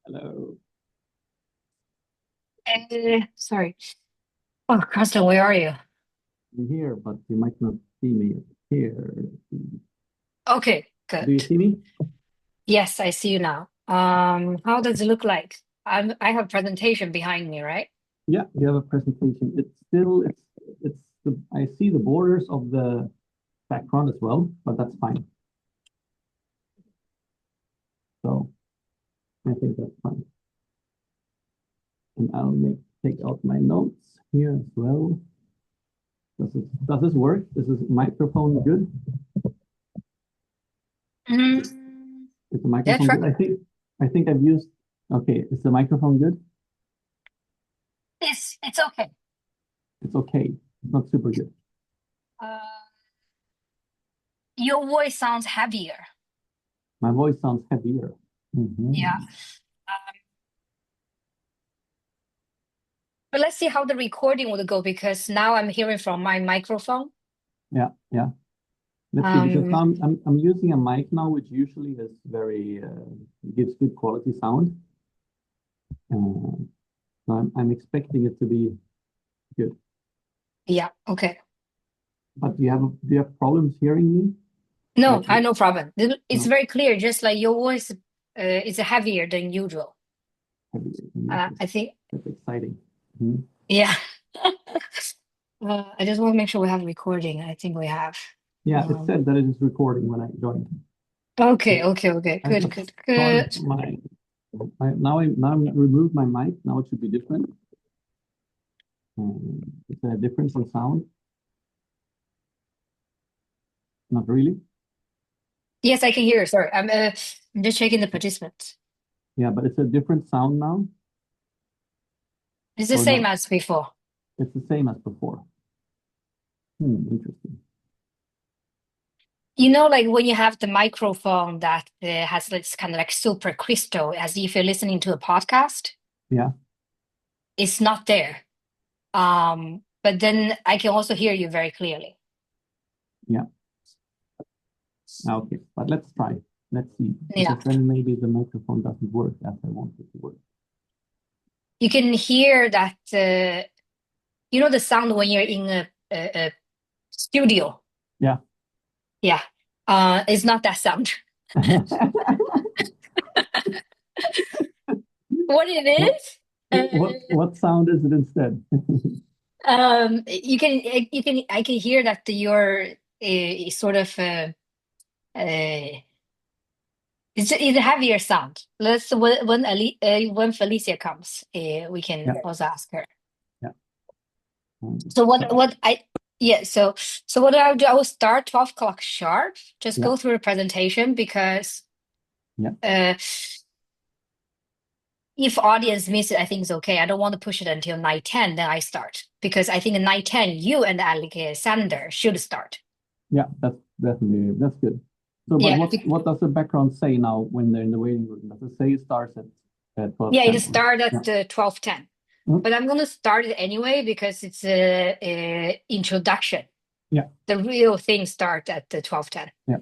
Hello. Sorry. Oh, Carsten, where are you? I'm here, but you might not see me here. Okay, Do you good. see me? Yes, I see you now. How does it look like? I have presentation behind me, right? Yeah, you have a presentation. It's I see the borders of the background as well, but that's fine. So I think that's fine. And take out my notes here as well. Does this work? Is this microphone good? Mm, Is the yeah, microphone try. good? I think I've used. Okay, is the microphone good? It's okay. It's okay. It's not super good. Uh, your voice sounds heavier. My voice sounds heavier. Yeah. Mhm. Um, but let's see how the recording would go because now I'm hearing from my microphone. Yeah, yeah. Let's see, because Um, now I'm using a mic now, which usually is very gives good quality sound. Uh, so I'm expecting it to be good. yeah, okay. But do you have problems hearing me? No, Like I no problem. It's no, very clear, just like your voice is heavier than usual. heavy. I think, That's exciting. Mhm. yeah. I just want to make sure we have recording. I think we have. Yeah, it Um, said that it is recording when I joined. okay, okay, okay. I Good, just good, started good. now I removed my mic. Now it should be different. Is there a difference in sound? Not really. Yes, I can hear. Sorry, I'm just checking the participants. Yeah, but it's a different sound now, It's the or same not? as before. It's the same as before. Interesting. Like when you have the microphone that has this kind of like super crystal, as if you're listening to a podcast, Yeah, it's not there. But then I can also hear you very clearly. yeah. Okay, but let's try. Let's see, Yeah. because then maybe the microphone doesn't work as I want it to work. You can hear that, the sound when you're in a studio. Yeah. Yeah. It's not that sound. What it What is, what sound is it instead? I can hear that you're sort of, it's a heavier sound. When Felicia comes, we can Yeah, also ask her. yeah. So So so what I'll do, I will start 12 o'clock sharp, just yeah, go through the presentation because yeah, uh, if audience miss it, I think it's okay. I don't want to push it until 9:10, then I start. Because I think at 9:10, you and Alexander should start. yeah. That's good. So, but Yeah, what does the background say now when they're in the waiting room? Does it say it starts at yeah, 12:10? it start Yeah. at 12:10. Mhm. But I'm going to start it anyway because it's a introduction. Yeah, The real thing start at the 12:10. yeah.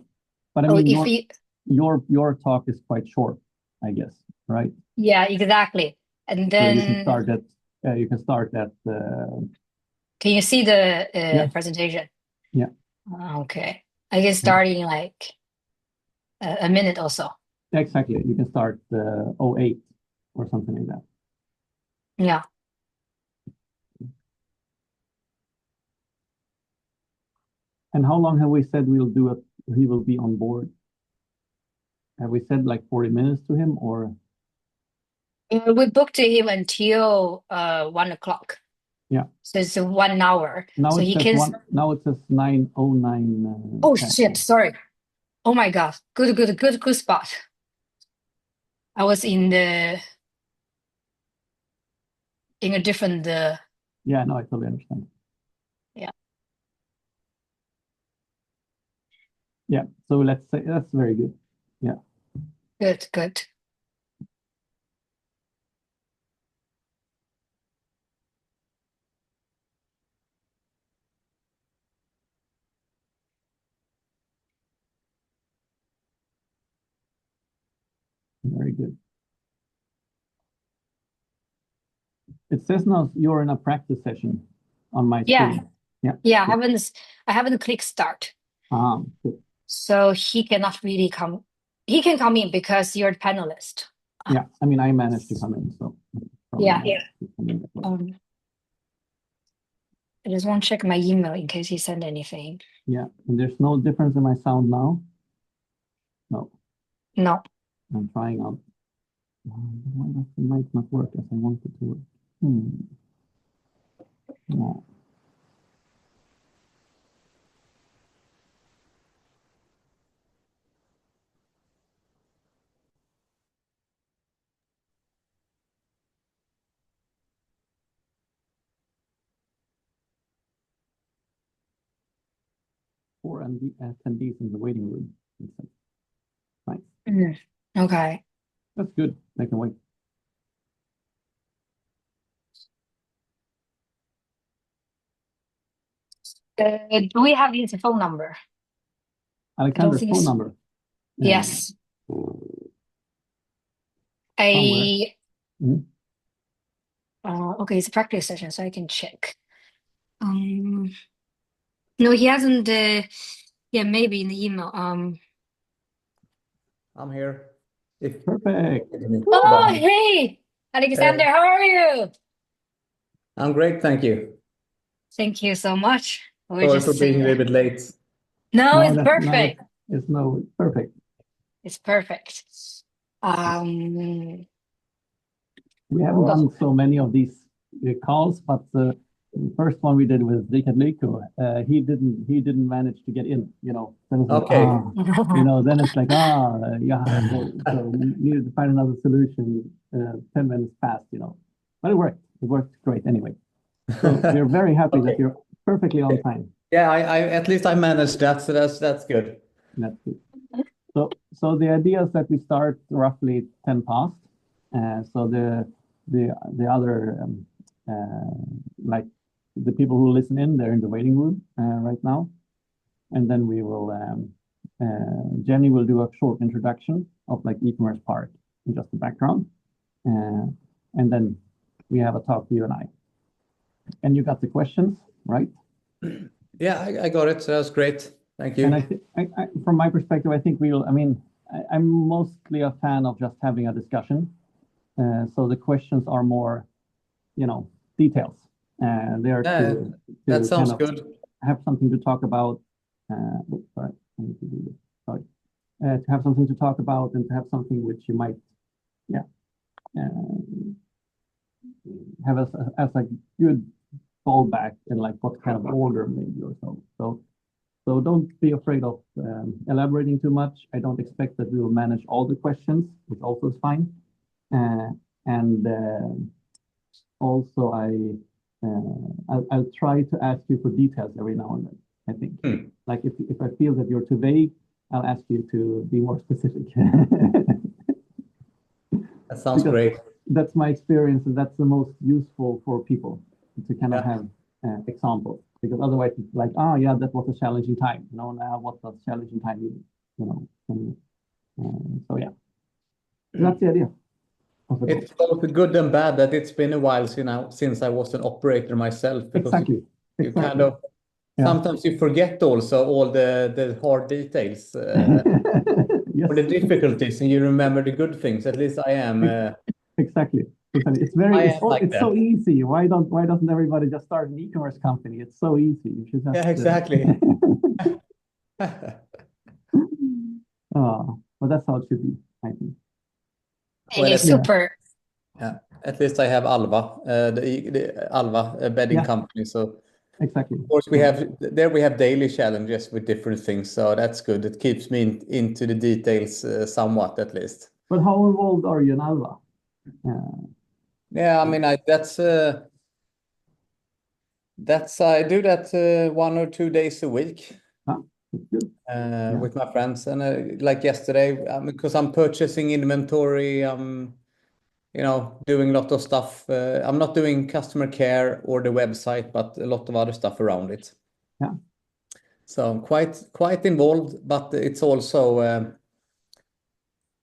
But I Oh, mean, if you, your talk is quite short, I guess, right? yeah, exactly. And So you can then start at you can start at Can you see the Yeah. presentation? Yeah. Okay. I can start in like a minute or so. Exactly. You can start 08 or something like that. Yeah. And how long have we said we'll do it? He will be on board. Have we said like 40 minutes to him or? We booked him until 1 o'clock. Yeah. So it's 1 hour. Now So it he says can. now it says 9:09. Oh shit! Sorry. Oh my God. Good spot. I was in a different. Yeah, no, I totally understand. Yeah. Yeah. So let's say that's very good. Yeah. Good. Very good. It says now you're in a practice session on my Yeah. screen. Yeah. Yeah. Good. I haven't clicked start. Good. So he cannot really come. He can come in because you're the panelist. Yeah. I mean, I managed to come in, so. Yeah. Well. I just want to check my email in case he sent anything. Yeah. And there's no difference in my sound now? No. No. I'm trying out. Why does the mic not work as I want it to work? No. Four attendees in the waiting room. Nice. Okay. That's good. They can wait. Do we have his phone number? Alexander's think phone so. number. Yes. Somewhere. Okay, it's a practice session, so I can check. No, he hasn't. Yeah, maybe in the email. I'm here. Perfect. Oh, hey, Alexander, how are you? I'm great, thank you. Thank you so much. Sorry for being a little bit late. No, it's perfect. It's perfect. It's perfect. We haven't done so many of these calls, but the first one we did with Richard Lyko, he didn't manage to get in, you know. Then it's Okay. like, you know, then it's like, yeah, so we needed to find another solution 10 minutes past, you know. But it worked. It worked great anyway. So we're very happy that you're perfectly on time. Yeah, I at least I managed that, so that's good. That's good. So the idea is that we start roughly 10 past. So the other like the people who listen in, they're in the waiting room right now, and then we will Jenny will do a short introduction of like e-commerce part and just the background, and then we have a talk, you and I. And you got the questions, right? Yeah, I got it. So that's great. Thank you. And I from my perspective, I think we'll. I mean, I'm mostly a fan of just having a discussion. So the questions are more, you know, details. There to that sounds kind of good. have something to talk about. Sorry, I need to do this. Sorry. To have something to talk about and to have something which you might, yeah, have as a good fallback in like what kind of order maybe or so. So don't be afraid of elaborating too much. I don't expect that we will manage all the questions, which also is fine. And also I'll try to ask you for details every now and then, I think. Like if I feel that you're too vague, I'll ask you to be more specific. That sounds great. That's my experience, and that's the most useful for people to kind of have examples, because otherwise it's like, yeah, that was a challenging time. You know, now what was challenging time, you know. So yeah, that's the idea. It's both good and bad that it's been a while since I was an operator myself. Exactly. You kind of sometimes you forget also all the hard details Yes. or the difficulties, and you remember the good things. At least I am. Exactly. It's so easy. Why doesn't everybody just start an e-commerce company? It's so easy. You should just, Yeah, exactly. But that's how it should be, I think. Hey, super. Yeah, at least I have Alva, the Alva bedding company. So exactly. Of course, we have daily challenges with different things, so that's good. It keeps me into the details somewhat, at least. But how involved are you in Alva? Yeah, I mean, I do that 1 or 2 days a week. Good. With my friends, and like yesterday, because I'm purchasing inventory, doing a lot of stuff. I'm not doing customer care or the website, but a lot of other stuff around it. Yeah. So I'm quite involved, but it's also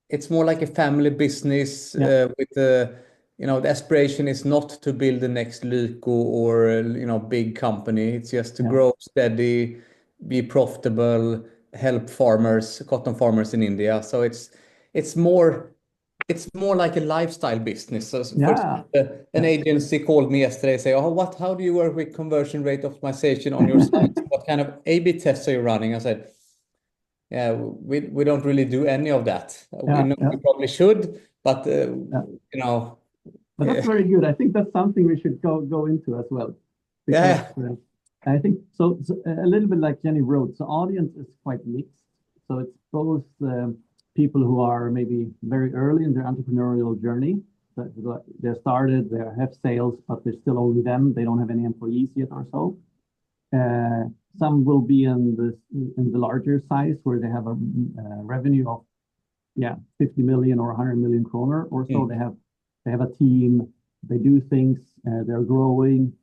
it's more like a family business with the aspiration is not to build the next Lyko or big company. It's just to grow steady, be profitable, help farmers, cotton farmers in India. So it's more like a lifestyle business. So for example, an agency called me yesterday, say, "Oh, how do you work with conversion rate optimization on your site? What kind of A/B tests are you running?" I said, "Yeah, we don't really do any of that. We probably should, but But that's very good. I think that's something we should go into as well. Because, I think so. A little bit like Jenny wrote, the audience is quite mixed. So it's both people who are maybe very early in their entrepreneurial journey. They started, they have sales, but they're still only them. They don't have any employees yet or so. Some will be in the larger size where they have a revenue of 50 million or 100 million kroner or so. They have a team. They do things. They're growing.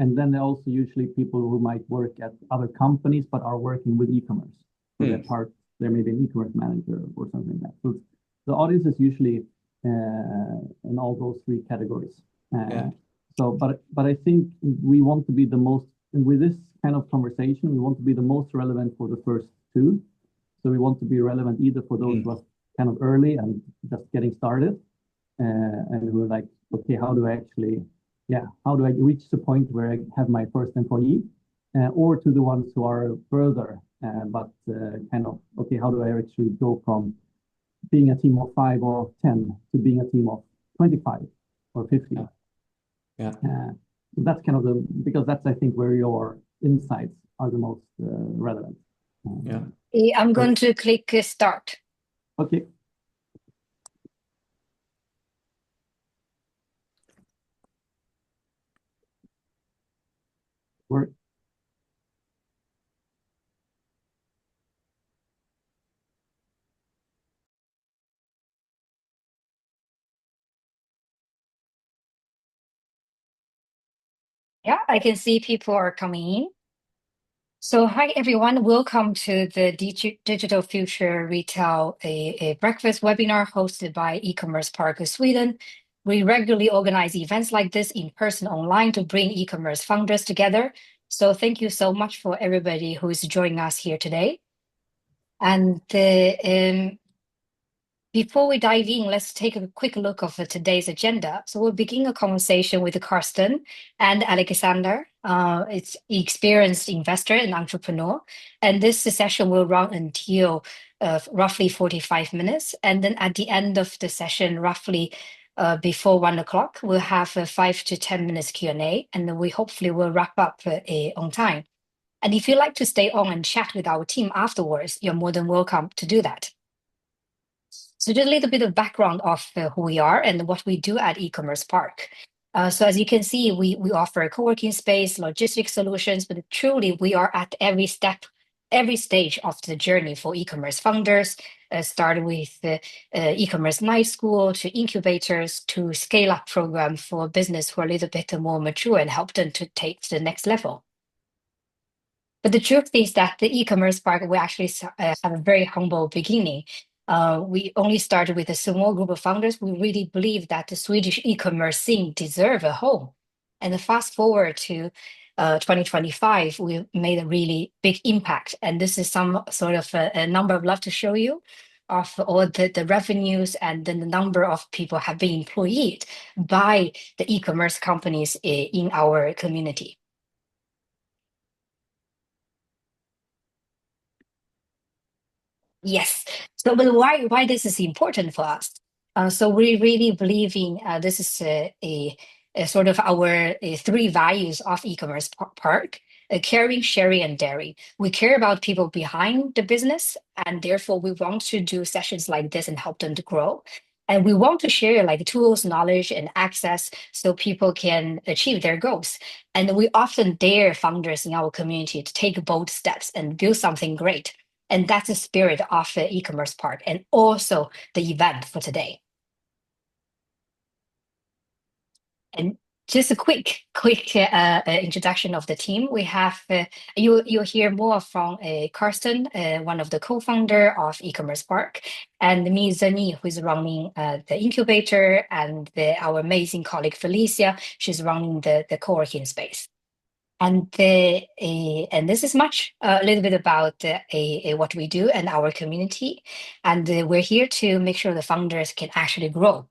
And then they're also usually people who might work at other companies but are working with e-commerce. So they're maybe an e-commerce manager or something like that. So the audience is usually in all those three categories. So, but I think we want to be the most, and with this kind of conversation, we want to be the most relevant for the first two. So we want to be relevant either for those who are kind of early and just getting started, and who are like, okay, how do I reach the point where I have my first employee, or to the ones who are further, but kind of, okay, how do I actually go from being a team of 5 or 10 to being a team of 25 or 50? So that's kind of because that's, I think, where your insights are the most relevant. I'm going to click start. Okay. Work. Yeah, I can see people are coming in. So hi, everyone. Welcome to the Digital Future Retail, a breakfast webinar hosted by E-commerce Park of Sweden. We regularly organize events like this in person, online to bring e-commerce founders together. So thank you so much for everybody who is joining us here today. And before we dive in, let's take a quick look of today's agenda. So we'll begin a conversation with Karsten and Alexander. It's experienced investor and entrepreneur. And this session will run until roughly 45 minutes. And then at the end of the session, roughly before 1 o'clock, we'll have a 5 to 10 minutes Q&A. And then we hopefully will wrap up on time. And if you'd like to stay on and chat with our team afterwards, you're more than welcome to do that. So just a little bit of background of who we are and what we do at E-commerce Park. So as you can see, we offer a co-working space, logistics solutions, but truly we are at every step, every stage of the journey for e-commerce founders, starting with the e-commerce night school to incubators to scale-up program for business who are a little bit more mature and help them to take to the next level. But the truth is that the E-commerce Park, we actually have a very humble beginning. We only started with a small group of founders. We really believe that the Swedish e-commerce scene deserves a home. And fast forward to 2025, we made a really big impact. And this is some sort of a number I'd love to show you of all the revenues and then the number of people have been employed by the e-commerce companies in our community. Yes. So, but why this is important for us? So we really believe in this is a sort of our three values of e-commerce park: caring, sharing, and daring. We care about people behind the business, and therefore we want to do sessions like this and help them to grow. And we want to share like tools, knowledge, and access so people can achieve their goals. And we often dare founders in our community to take bold steps and build something great. And that's the spirit of the e-commerce park and also the event for today. And just a quick introduction of the team. We have you'll hear more from Karsten, one of the co-founder of e-commerce park, and me, Zeni, who is running the incubator, and our amazing colleague Felicia, she's running the co-working space. And this is much a little bit about what we do and our community. And we're here to make sure the founders can actually grow.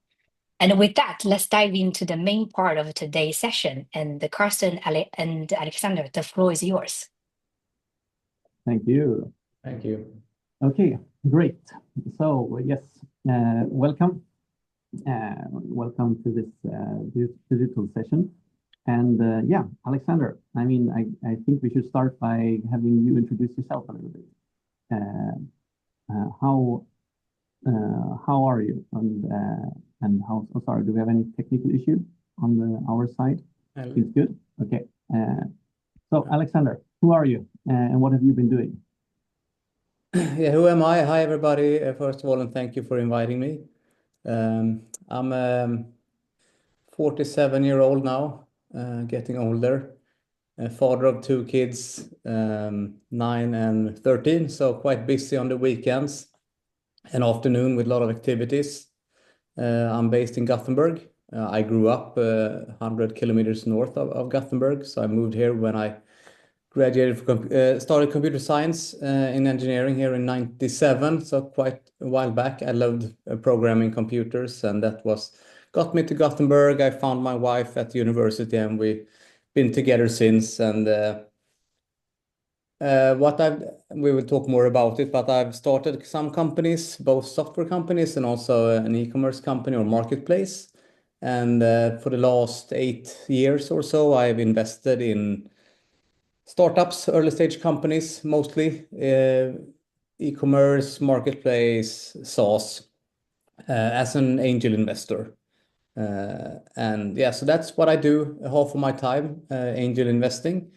And with that, let's dive into the main part of today's session. And Karsten and Alexander, the floor is yours. Thank you. Thank you. Okay, great. So yes, welcome. Welcome to this digital session. And yeah, Alexander, I mean, I think we should start by having you introduce yourself a little bit. How are you? And how, oh, sorry, do we have any technical issue on our side? It's good. Okay. So Alexander, who are you and what have you been doing? Yeah, who am I? Hi, everybody. First of all, and thank you for inviting me. I'm 47-year-old now, getting older. Father of two kids, 9 and 13, so quite busy on the weekends and afternoon with a lot of activities. I'm based in Gothenburg. I grew up 100 kilometers north of Gothenburg, so I moved here when I graduated started computer science in engineering here in 97, so quite a while back. I loved programming computers, and that got me to Gothenburg. I found my wife at the university, and we've been together since. And we will talk more about it, but I've started some companies, both software companies and also an e-commerce company or marketplace. And for the last 8 years or so, I've invested in startups, early stage companies, mostly e-commerce, marketplace, SaaS, as an angel investor. And yeah, so that's what I do half of my time, angel investing.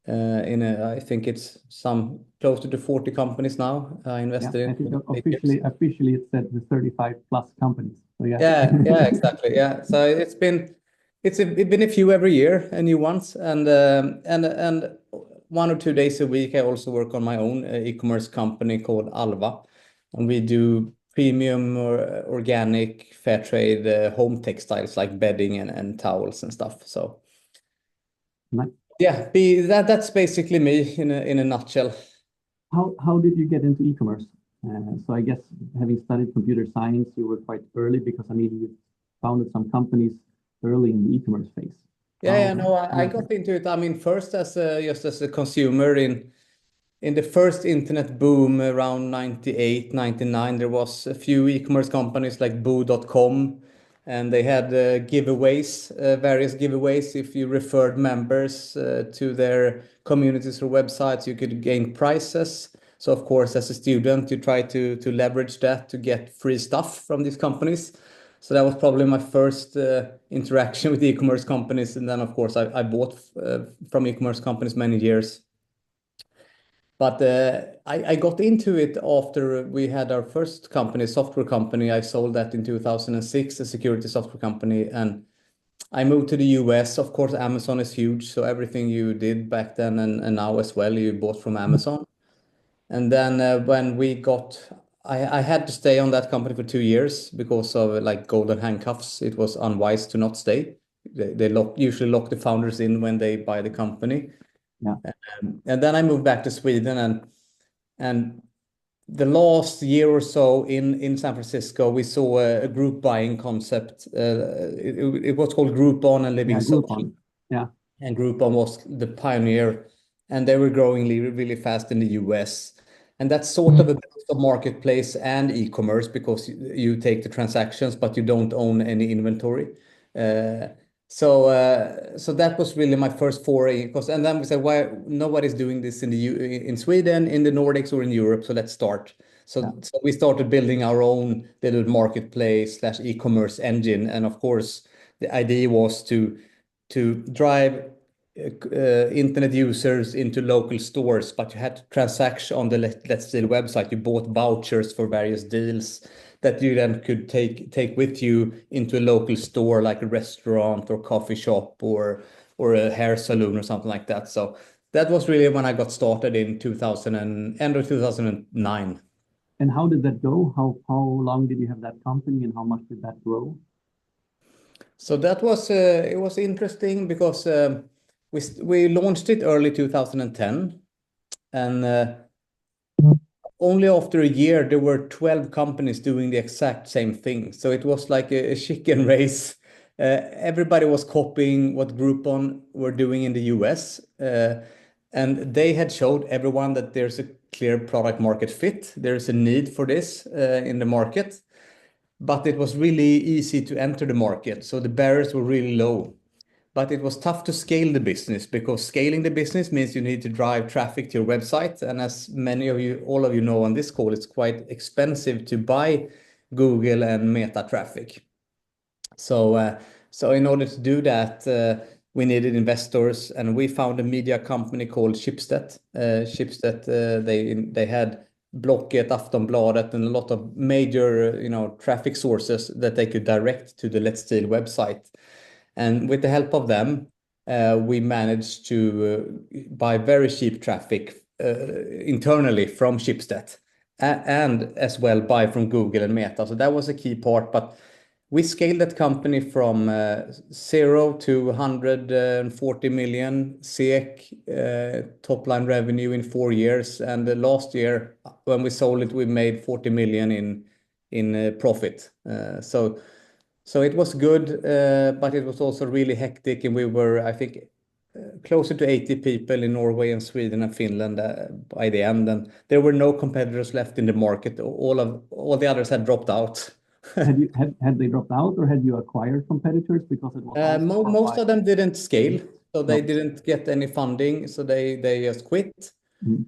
I think it's some closer to 40 companies now I invested in. I think officially it said the 35 plus companies. So yeah. Yeah, exactly. Yeah. So it's been a few every year, new ones, and 1 or 2 days a week I also work on my own e-commerce company called Alva, and we do premium or organic fair trade home textiles like bedding and towels and stuff. So nice. Yeah, that's basically me in a nutshell. How did you get into e-commerce? So I guess having studied computer science, you were quite early because I mean you founded some companies early in the e-commerce phase. I got into it. I mean, first just as a consumer in the first internet boom around 98, 99, there was a few e-commerce companies like boo.com, and they had giveaways, various giveaways. If you referred members to their communities or websites, you could gain prizes. So of course, as a student, you try to leverage that to get free stuff from these companies. So that was probably my first interaction with e-commerce companies. And then of course, I bought from e-commerce companies many years. But I got into it after we had our first company, software company. I sold that in 2006, a security software company. And I moved to the US. Of course, Amazon is huge. So everything you did back then and now as well, you bought from Amazon. And then when I had to stay on that company for 2 years because of like golden handcuffs. It was unwise to not stay. they usually lock the founders in when they buy the company. Yeah. And then I moved back to Sweden, and the last year or so in San Francisco, we saw a group buying concept. It was called Groupon and Living Yeah, Social. Groupon. Yeah. And Groupon was the pioneer, and they were growing really fast in the US. And that's sort of a bit of marketplace and e-commerce because you take the transactions, but you don't own any inventory. So that was really my first foray. And then we said, why nobody's doing this in Sweden, in the Nordics, or in Europe? So let's start. So we started building our own little marketplace / e-commerce engine, and of course, the idea was to drive internet users into local stores, but you had to transact on the Let's Deal website. You bought vouchers for various deals that you then could take with you into a local store, like a restaurant or coffee shop or a hair salon or something like that. So that was really when I got started in end of 2009. And how did that go? How long did you have that company, and how much did that grow? So that was it was interesting because we launched it early 2010, and only after a year there were 12 companies doing the exact same thing. So it was like a chicken race. Everybody was copying what Groupon were doing in the US, and they had showed everyone that there's a clear product market fit. There's a need for this in the market. But it was really easy to enter the market, so the barriers were really low. But it was tough to scale the business because scaling the business means you need to drive traffic to your website. And as many of you, all of you know on this call, it's quite expensive to buy Google and Meta traffic. So in order to do that, we needed investors, and we found a media company called Schibsted. Schibsted, they had Blocket, Aftonbladet, and a lot of major, traffic sources that they could direct to the Let's Deal website. And with the help of them, we managed to buy very cheap traffic internally from Schibsted, and as well buy from Google and Meta. So that was a key part. But we scaled that company from 0 to 140 million SEK top line revenue in 4 years. And last year, when we sold it, we made 40 million in profit. So it was good, but it was also really hectic, and we were, I think, closer to 80 people in Norway and Sweden and Finland by the end, and there were no competitors left in the market. All the others had dropped out. Had they dropped out, or had you acquired competitors because it was most of them didn't scale, so they No. didn't get any funding, so they just quit. Mhm.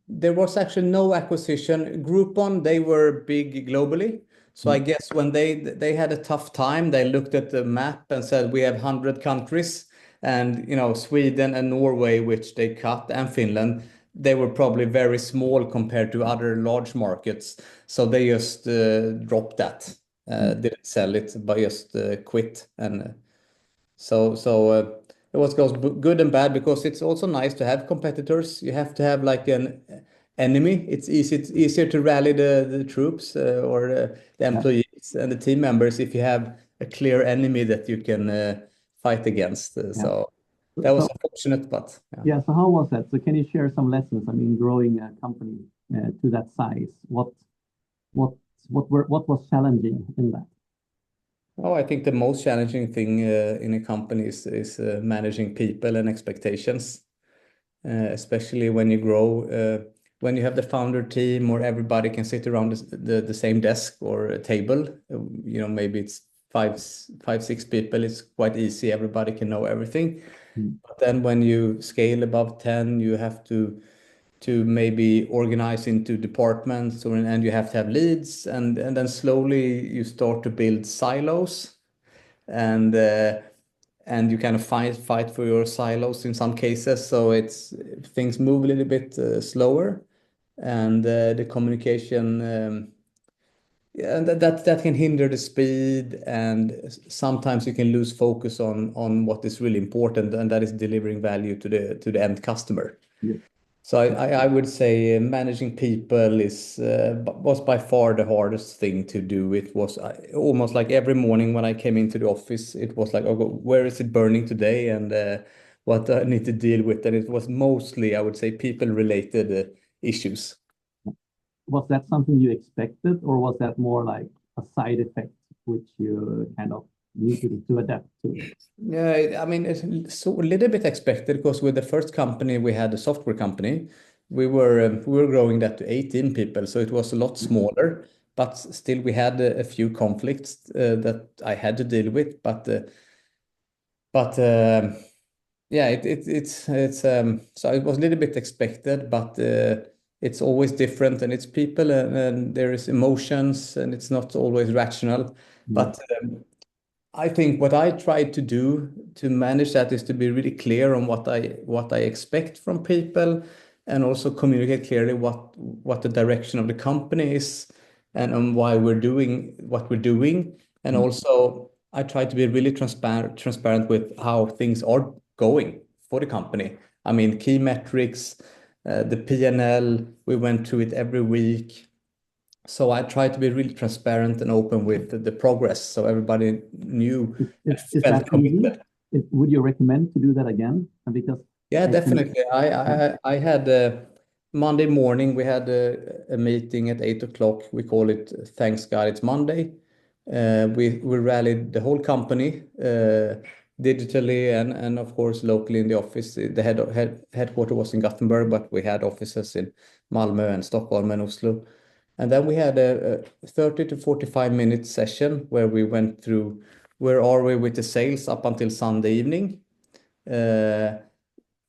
There was actually no acquisition. Groupon, they were big globally. So I guess when they had a tough time, they looked at the map and said, we have 100 countries, and Sweden and Norway, which they cut, and Finland, they were probably very small compared to other large markets. So they just dropped that, didn't sell it, but just quit. And it goes good and bad, because it's also nice to have competitors. You have to have like an enemy. It's easier to rally the troops or the employees and the team members if you have a clear enemy that you can fight against. So that was unfortunate, but yeah. So how was that? So can you share some lessons? I mean, growing a company to that size, what was challenging in that? Oh, I think the most challenging thing in a company is managing people and expectations, especially when you grow. When you have the founder team, or everybody can sit around the same desk or a table, maybe it's five, 6 people. It's quite easy. Everybody can know everything. But then when you scale above 10, you have to maybe organize into departments, and you have to have leads, and then slowly you start to build silos, and you kind of fight for your silos in some cases. So things move a little bit slower, and the communication, and that can hinder the speed, and sometimes you can lose focus on what is really important, and that is delivering value to the end customer. Yeah. So I would say managing people was by far the hardest thing to do. It was almost like every morning when I came into the office, it was like, oh, where is it burning today, and what I need to deal with. And it was mostly, I would say, people-related issues. Was that something you expected, or was that more like a side effect which you kind of needed to adapt to? Yeah, I mean, it's so a little bit expected because with the first company we had, a software company, we were growing that to 18 people, so it was a lot smaller, but still we had a few conflicts that I had to deal with. But yeah, it's so it was a little bit expected, but it's always different, and it's people, and there is emotions, and it's not always rational. But I think what I try to do to manage that is to be really clear on what I expect from people, and also communicate clearly what the direction of the company is, and on why we're doing what we're doing. And also I try to be really transparent with how things are going for the company. I mean, key metrics, the P&L, we went through it every week. So I try to be really transparent and open with the progress, so everybody knew and Is felt that easy? committed. Would you recommend to do that again? Because Yeah, I can, definitely. I had Monday morning, we had a meeting at 8 o'clock. We call it Thanks God It's Monday. We rallied the whole company digitally, and of course locally in the office. The headquarter was in Gothenburg, but we had offices in Malmö and Stockholm and Oslo. And then we had a 30 to 45-minute session where we went through where are we with the sales up until Sunday evening.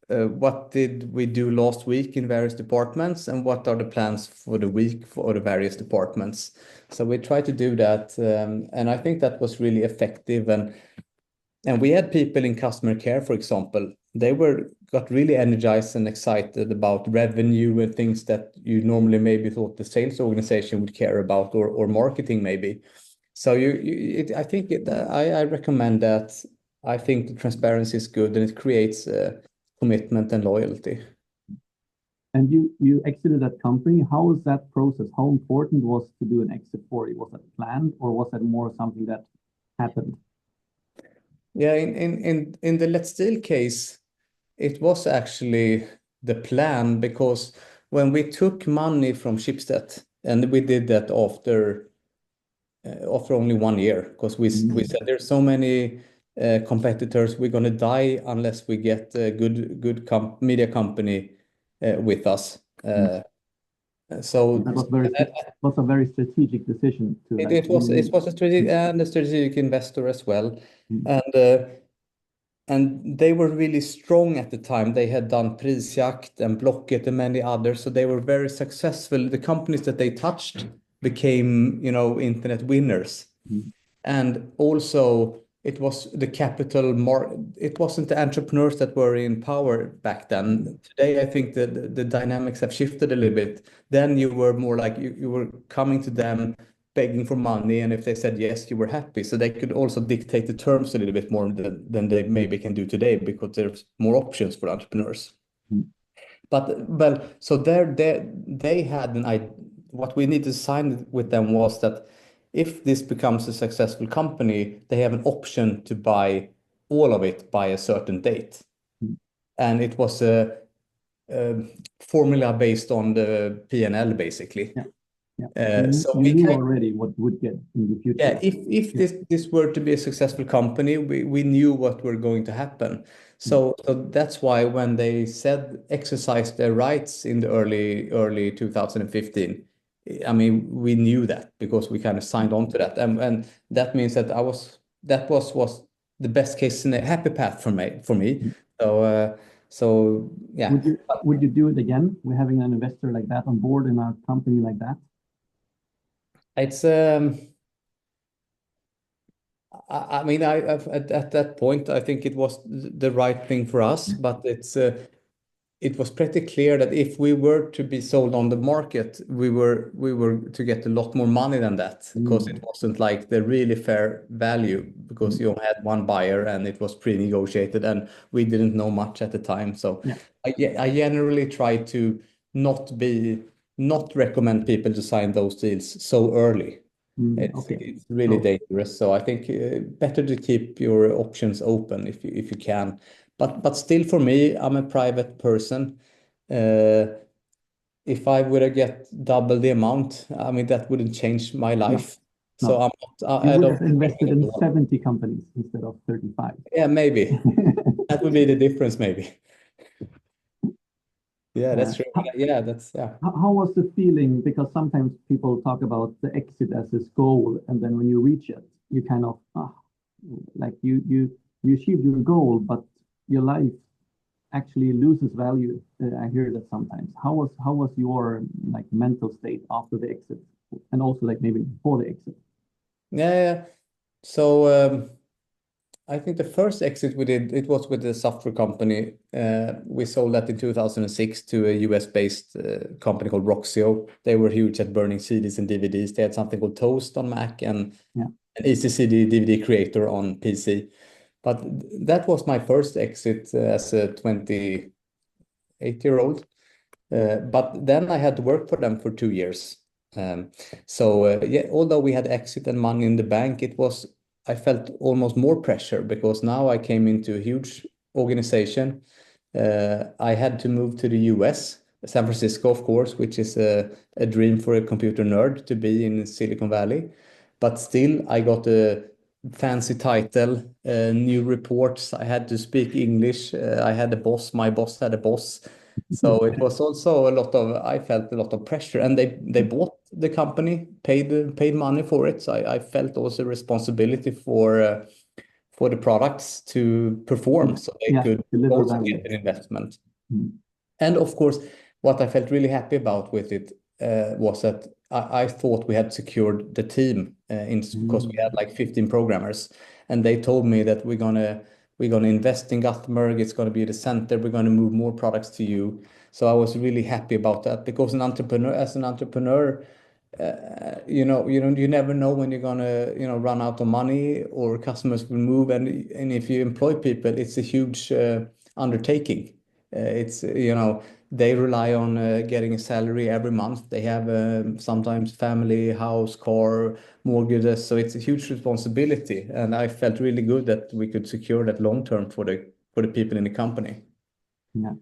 What did we do last week in various departments, and what are the plans for the week for the various departments? So we try to do that, and I think that was really effective. And we had people in customer care, for example, they got really energized and excited about revenue and things that you normally maybe thought the sales organization would care about, or marketing maybe. So I think I recommend that. I think the transparency is good, and it creates commitment and loyalty. and you exited that company. How was that process? How important was to do an exit for you? Was that planned, or was that more something that happened? Yeah, in the Let's Deal case, it was actually the plan, because when we took money from Schibsted, and we did that after only 1 year, because we said there's so many competitors, we're going to die unless we get a good media company with us. So That was a very strategic decision to like. it was a strategic investor as well. Mm. And they were really strong at the time. They had done Prisjakt and Blocket and many others, so they were very successful. The companies that they touched became, internet winners. Mm. And also, it was the it wasn't the entrepreneurs that were in power back then. Today, I think that the dynamics have shifted a little bit. Then you were more like you were coming to them begging for money, and if they said yes, you were happy. So they could also dictate the terms a little bit more than they maybe can do today, because there's more options for entrepreneurs. Mm. But so they had what we need to sign with them was that if this becomes a successful company, they have an option to buy all of it by a certain date. Mm. And it was a formula based on the P&L, basically. Yeah. Yeah. So you knew already what would get in the future. yeah, if this were to be a successful company, we knew what were going to happen. So that's why when they said exercise their rights in the early 2015, I mean, we knew that because we kind of signed on to that, and that means that was the best case scenario, happy path for me. So yeah. Would you do it again? We're having an investor like that on board in a company like that. It's I mean, at that point, I think it was the right thing for us, but it was pretty clear that if we were to be sold on the market, we were to get a lot more money than that, because it wasn't like the really fair value, because you only had one buyer and it was pre-negotiated and we didn't know much at the time. So Yeah. I generally try to not recommend people to sign those deals so early. Okay. It's really dangerous. So I think better to keep your options open if you can. But still, for me, I'm a private person. If I were to get double the amount, I mean, that wouldn't change my life. No. So I'm not, You I would don't have invested in 70 companies instead of 35. Yeah, maybe. That would be the difference, maybe. Yeah, that's true. Yeah, How was the feeling? Because sometimes people talk about the exit as this goal, and then when you reach it, you kind of like you achieved your goal, but your life actually loses value. I hear that sometimes. How was your like mental state after the exit, and also like maybe before the exit? Yeah. So I think the first exit we did, it was with a software company. We sold that in 2006 to a US-based company called Roxio. They were huge at burning CDs and DVDs. They had something called Toast on Mac and Yeah. an ECCD DVD creator on PC. But that was my first exit as a 28-year-old. But then I had to work for them for 2 years. Yeah, although we had exit and money in the bank, I felt almost more pressure, because now I came into a huge organization. I had to move to the US, San Francisco, of course, which is a dream for a computer nerd to be in Silicon Valley. But still, I got a fancy title, new reports. I had to speak English. I had a boss. My boss had a boss. So it was also I felt a lot of pressure, and they bought the company, paid money for it. So I felt also responsibility for the products to perform, so they could deliver also value. get an investment. Mm. And of course, what I felt really happy about with it was that I thought we had secured the team, because we had like 15 programmers, and they told me that we're gonna invest in Gothenburg. It's gonna be the center. We're gonna move more products to you. So I was really happy about that, because as an entrepreneur, you never know when you're gonna run out of money or customers will move, and if you employ people, it's a huge undertaking. It's they rely on getting a salary every month. They have sometimes family, house, car, mortgages, so it's a huge responsibility. And I felt really good that we could secure that long term for the people in the company. Yeah.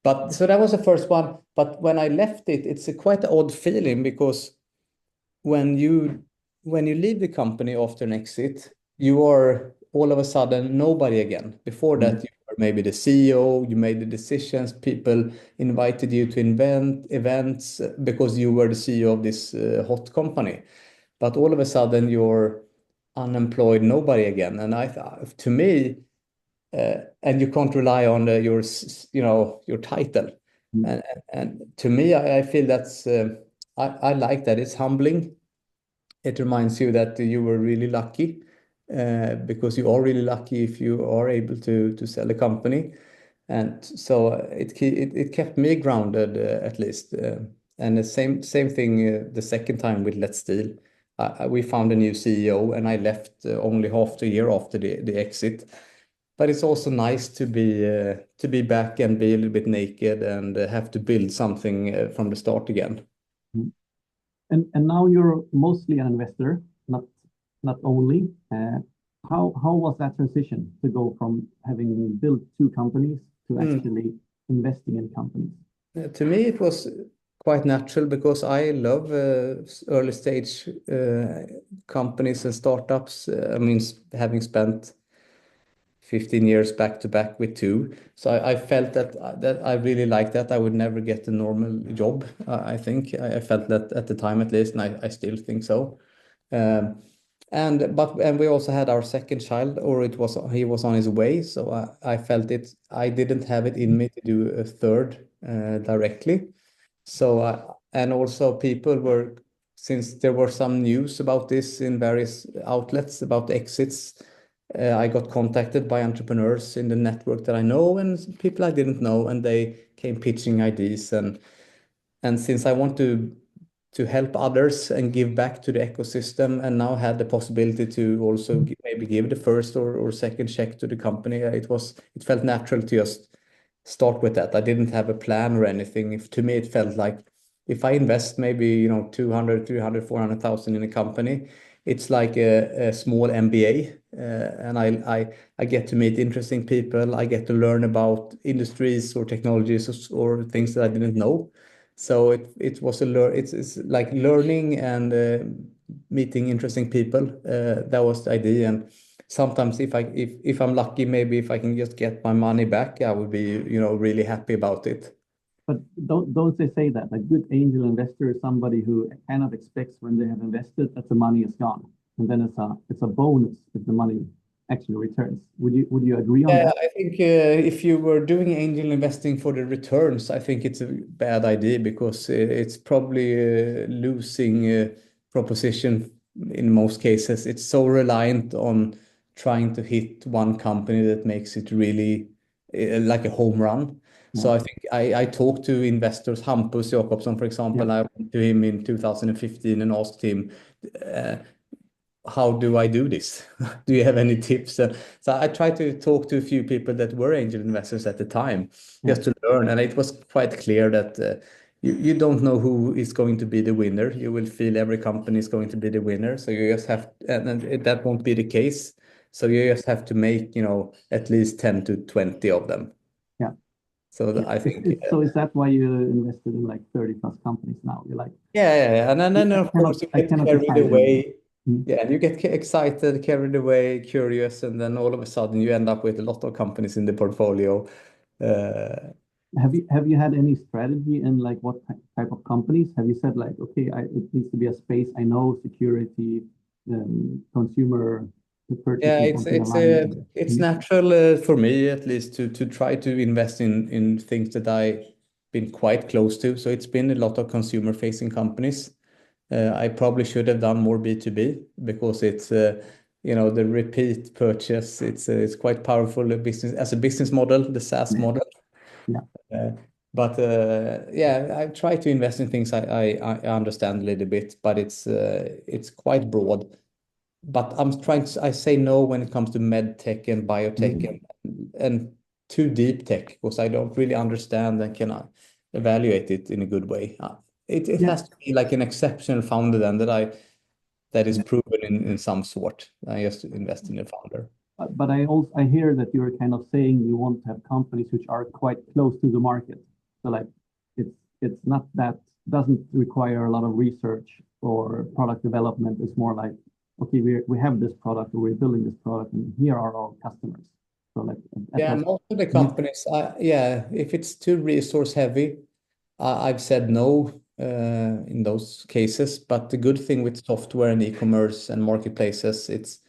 But so that was the first one. But when I left it, it's a quite odd feeling, because when you leave the company after an exit, you are all of a sudden nobody again. Before that, you were maybe the CEO, you made the decisions, people invited you to events because you were the CEO of this hot company. But all of a sudden, you're unemployed, nobody again. And I thought, to me, and you can't rely on your title. And to me, I feel that's I like that. It's humbling. It reminds you that you were really lucky, because you are really lucky if you are able to sell a company. And so it kept me grounded, at least. And the same thing the second time with Let's Deal. We found a new CEO, and I left only half the year after the exit. But it's also nice to be back and be a little bit naked and have to build something from the start again. And now you're mostly an investor, not only. How was that transition to go from having built two companies to actually investing in companies? To me, it was quite natural, because I love early stage companies and startups. I mean, having spent 15 years back to back with two. So I felt that I really like that. I would never get a normal job. I think I felt that at the time, at least, and I still think so. And we also had our second child, or he was on his way. So I felt it. I didn't have it in me to do a third directly. So and also since there were some news about this in various outlets about the exits, I got contacted by entrepreneurs in the network that I know and people I didn't know, and they came pitching ideas. And since I want to help others and give back to the ecosystem, and now had the possibility to also maybe give the first or second check to the company, it felt natural to just start with that. I didn't have a plan or anything. If to me it felt like if I invest maybe 200, 300, 400,000 in a company, it's like a small MBA, and I get to meet interesting people. I get to learn about industries or technologies or things that I didn't know. So it was it's like learning and meeting interesting people. That was the idea. And sometimes if I'm lucky, maybe if I can just get my money back, I would be really happy about it. But don't they say that a good angel investor is somebody who kind of expects when they have invested that the money is gone, and then it's a bonus if the money actually returns. Would you agree on Yeah, that? I think if you were doing angel investing for the returns, I think it's a bad idea because it's probably a losing proposition in most cases. It's so reliant on trying to hit one company that makes it really like a home run. Yeah. So I think I talked to investors, Hampus Jakobsson, for example. Yeah. I went to him in 2015 and asked him, uh, how do I do this? Do you have any tips? So I tried to talk to a few people that were angel investors at the time Yeah. just to learn. And it was quite clear that you don't know who is going to be the winner. You will feel every company is going to be the winner. So you just have, that won't be the case. So you just have to make, at least 10 to 20 of them. Yeah. So Yeah. I think, So is that why you invested in like 30 plus companies now? You're like, yeah. And then of course you I get cannot carried decide anymore. away. Mm. Yeah, and you get excited, carried away, curious, and then all of a sudden you end up with a lot of companies in the portfolio. Uh, Have you had any strategy in like what type of companies? Have you said like, okay, it needs to be a space I know, security, consumer yeah, purchasing something aligned with. it's Mm. natural for me at least to try to invest in things that I've been quite close to. So it's been a lot of consumer facing companies. I probably should have done more B2B because it's the repeat purchase. It's quite powerful business as a business model, the SaaS Yeah. model. Yeah. Uh, but yeah, I try to invest in things I understand a little bit, but it's quite broad. But I say no when it comes to med tech and biotech Mm. and too deep tech because I don't really understand and cannot evaluate it in a good way. It Yeah. has to be like an exceptional founder then that is proven in some sort. I just invest in the founder. But I hear that you're kind of saying you want to have companies which are quite close to the market. So like it's not that doesn't require a lot of research or product development. It's more like, okay, we have this product or we're building this product and here are our customers. So like at Yeah, that most of the you companies, yeah, if it's too resource heavy, I've said no in those cases. But the good thing with software and e-commerce and marketplaces, it's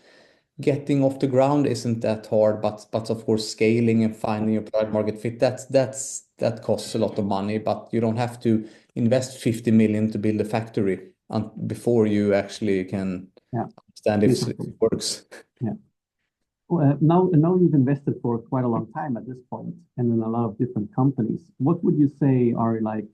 getting off the ground isn't that hard, but of course scaling and finding your product market fit, that costs a lot of money, but you don't have to invest 50 million to build a factory before you actually can yeah, understand feel if it comfortable. works. Yeah. Well, now you've invested for quite a long time at this point and in a lot of different companies. What would you say are like,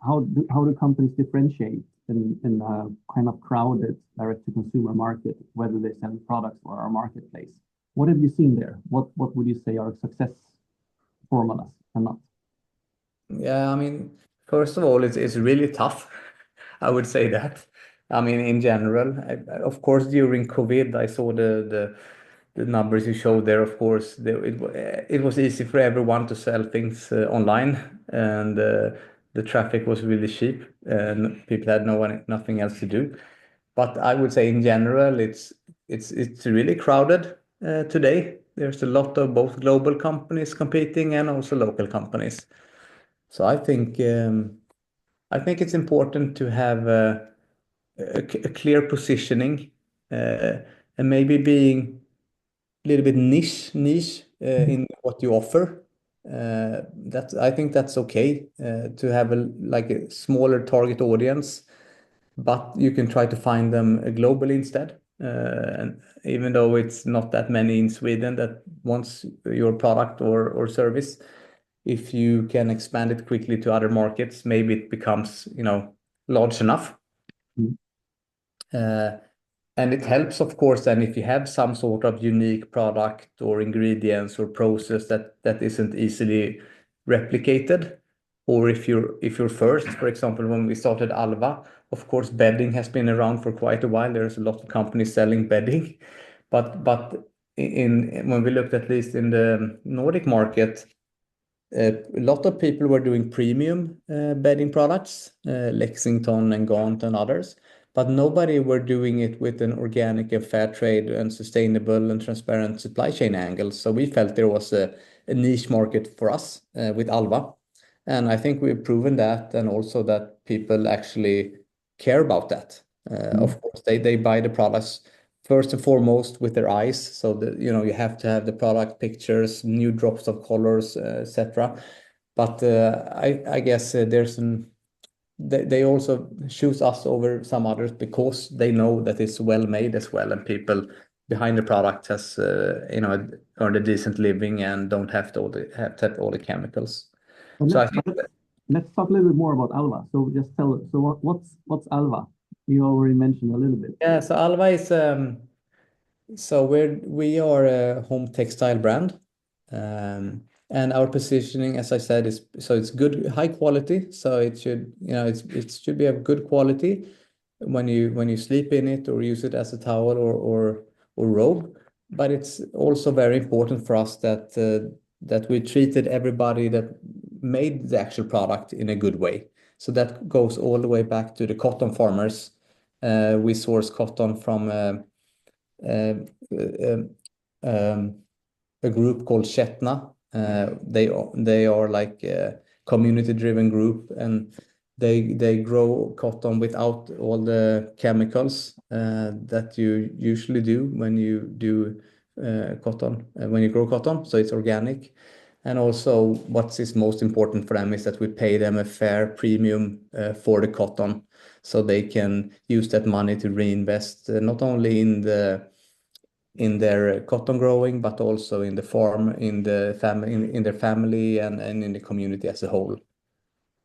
how do companies differentiate in a kind of crowded direct-to-consumer market, whether they sell products or our marketplace? What have you seen there? What would you say are success formulas and not? Yeah, I mean, first of all, it's really tough. I would say that. I mean, in general, of course, during COVID, I saw the numbers you showed there. Of course, it was easy for everyone to sell things online, and the traffic was really cheap, and people had nothing else to do. But I would say in general, it's really crowded today. There's a lot of both global companies competing and also local companies. So I think it's important to have a clear positioning and maybe being a little bit niche in what you offer. I think that's okay to have like a smaller target audience, but you can try to find them globally instead. and even though it's not that many in Sweden that wants your product or service, if you can expand it quickly to other markets, maybe it becomes, large enough. Mm. And it helps, of course, then if you have some sort of unique product or ingredients or process that isn't easily replicated, or if you're first, for example, when we started Alva, of course, bedding has been around for quite a while. There's a lot of companies selling bedding, but when we looked at least in the Nordic market, a lot of people were doing premium bedding products, Lexington and Gaunt and others, but nobody were doing it with an organic and fair trade and sustainable and transparent supply chain angle. So we felt there was a niche market for us with Alva. And I think we've proven that, and also that people actually care about that. Of course, they buy the products first and foremost with their eyes. So that you have to have the product pictures, new drops of colors, etc. But I guess they also choose us over some others because they know that it's well made as well, and people behind the product has earned a decent living and don't have to have all the chemicals. But So I let's, think but let's talk a little bit more about Alva. So just tell us, so what's Alva? You already mentioned a little bit. yeah, so Alva is so we are a home textile brand, and our positioning, as I said, is so it's good, high quality. So it should, it should be of good quality when you sleep in it or use it as a towel or robe. But it's also very important for us that we treated everybody that made the actual product in a good way. So that goes all the way back to the cotton farmers. We source cotton from uh, um, a group called Chetna. They are like a community-driven group, and they grow cotton without all the chemicals that you usually do when you do cotton when you grow cotton. So it's organic. And also, what is most important for them is that we pay them a fair premium for the cotton, so they can use that money to reinvest not only in their cotton growing, but also in the farm, in the family, in their family, and in the community as a whole.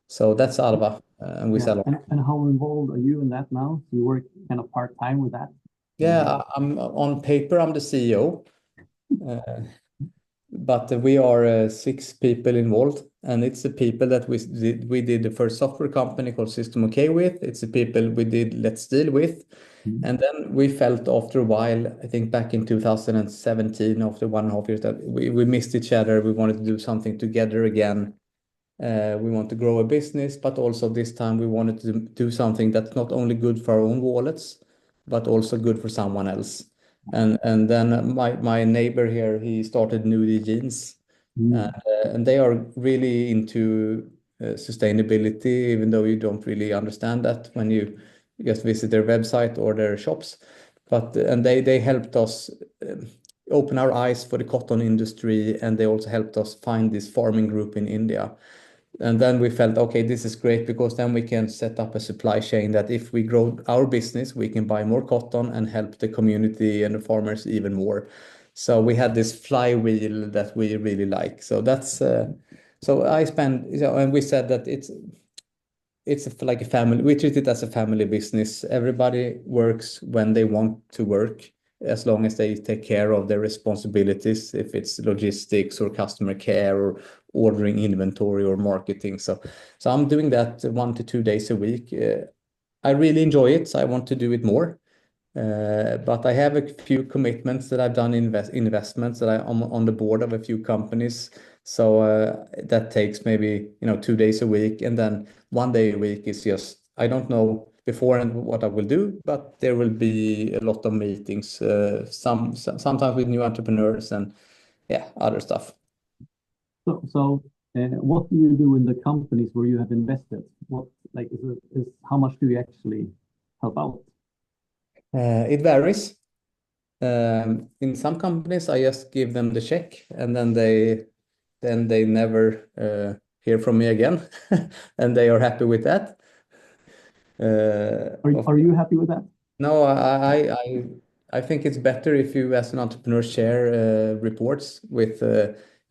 So that's Alva, and we Yeah. sell. And how involved are you in that now? So you work kind of part-time with that? Yeah, I'm on paper, I'm the CEO, but we are 6 people involved, and it's the people that we did the first software company called System OK with. It's the people we did Let's Deal with. And then we felt after a while, I think back in 2017, after 1.5 years, that we missed each other. We wanted to do something together again. We want to grow a business, but also this time we wanted to do something that's not only good for our own wallets, but also good for someone else. And then my neighbor here, he started Nudie Jeans, and they are really into sustainability, even though you don't really understand that when you just visit their website or their shops. But and they helped us open our eyes for the cotton industry, and they also helped us find this farming group in India. And then we felt, okay, this is great, because then we can set up a supply chain that if we grow our business, we can buy more cotton and help the community and the farmers even more. So we had this flywheel that we really like. So that's so I spend, and we said that like a family. We treat it as a family business. Everybody works when they want to work, as long as they take care of their responsibilities, if it's logistics or customer care or ordering inventory or marketing. So I'm doing that 1 to 2 days a week. I really enjoy it. So I want to do it more. But I have a few commitments that I've done, investments that I'm on the board of a few companies. So that takes maybe 2 days a week, and then 1 day a week is just, I don't know beforehand what I will do, but there will be a lot of meetings, sometimes with new entrepreneurs and yeah, other stuff. So what do you do in the companies where you have invested? What, like, is how much do you actually help out? It varies. In some companies, I just give them the check, and then they never hear from me again, and they are happy with that. Are you happy with that? No, I think it's better if you, as an entrepreneur, share reports with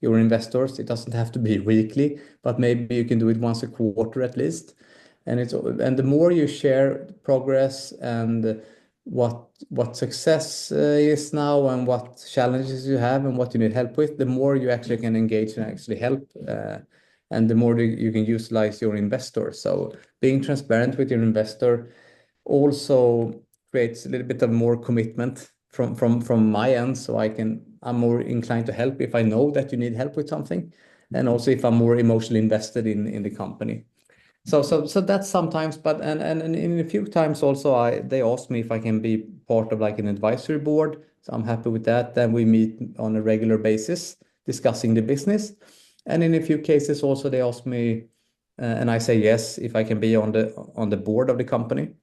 your investors. It doesn't have to be weekly, but maybe you can do it once a quarter at least. And the more you share progress and what success is now and what challenges you have and what you need help with, the more you actually can engage and actually help, and the more you can utilize your investor. So being transparent with your investor also creates a little bit of more commitment from my end, so I'm more inclined to help if I know that you need help with something, and also if I'm more emotionally invested in the company. So that's sometimes, but and in a few times also they ask me if I can be part of like an advisory board. So I'm happy with that. Then we meet on a regular basis discussing the business. And in a few cases also they ask me, and I say yes if I can be on the board of the company.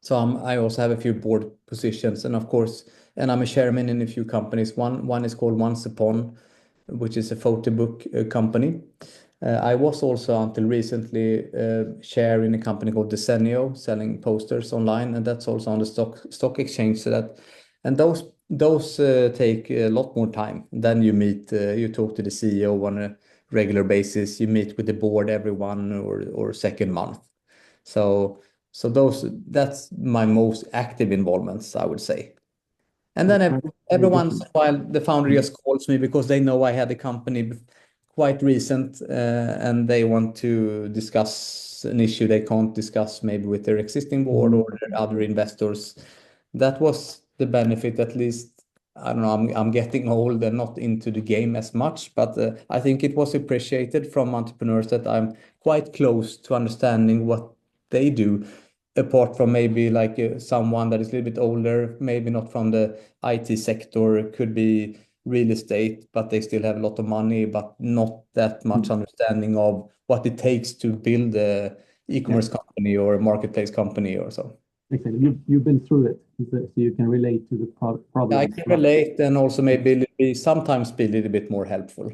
So I also have a few board positions, and of course, and I'm a chairman in a few companies. One is called Once Upon, which is a photo book company. I was also until recently chair in a company called Desenio, selling posters online, and that's also on the stock exchange. And those take a lot more time. Then you talk to the CEO on a regular basis. You meet with the board every one or second month. So that's my most active involvements, I would say. And then every once in a while, the founder just calls me because they know I had a company quite recent, and they want to discuss an issue they can't discuss maybe with their existing board or their other investors. That was the benefit, at least. I don't know, I'm getting old and not into the game as much, but I think it was appreciated from entrepreneurs that I'm quite close to understanding what they do, apart from maybe like someone that is a little bit older, maybe not from the IT sector, it could be real estate, but they still have a lot of money, but not that much understanding of what it takes to build a e-commerce company or a marketplace company or so. Exactly. You've been through it, so you can relate to the problem. I can relate, and also maybe sometimes be a little bit more helpful.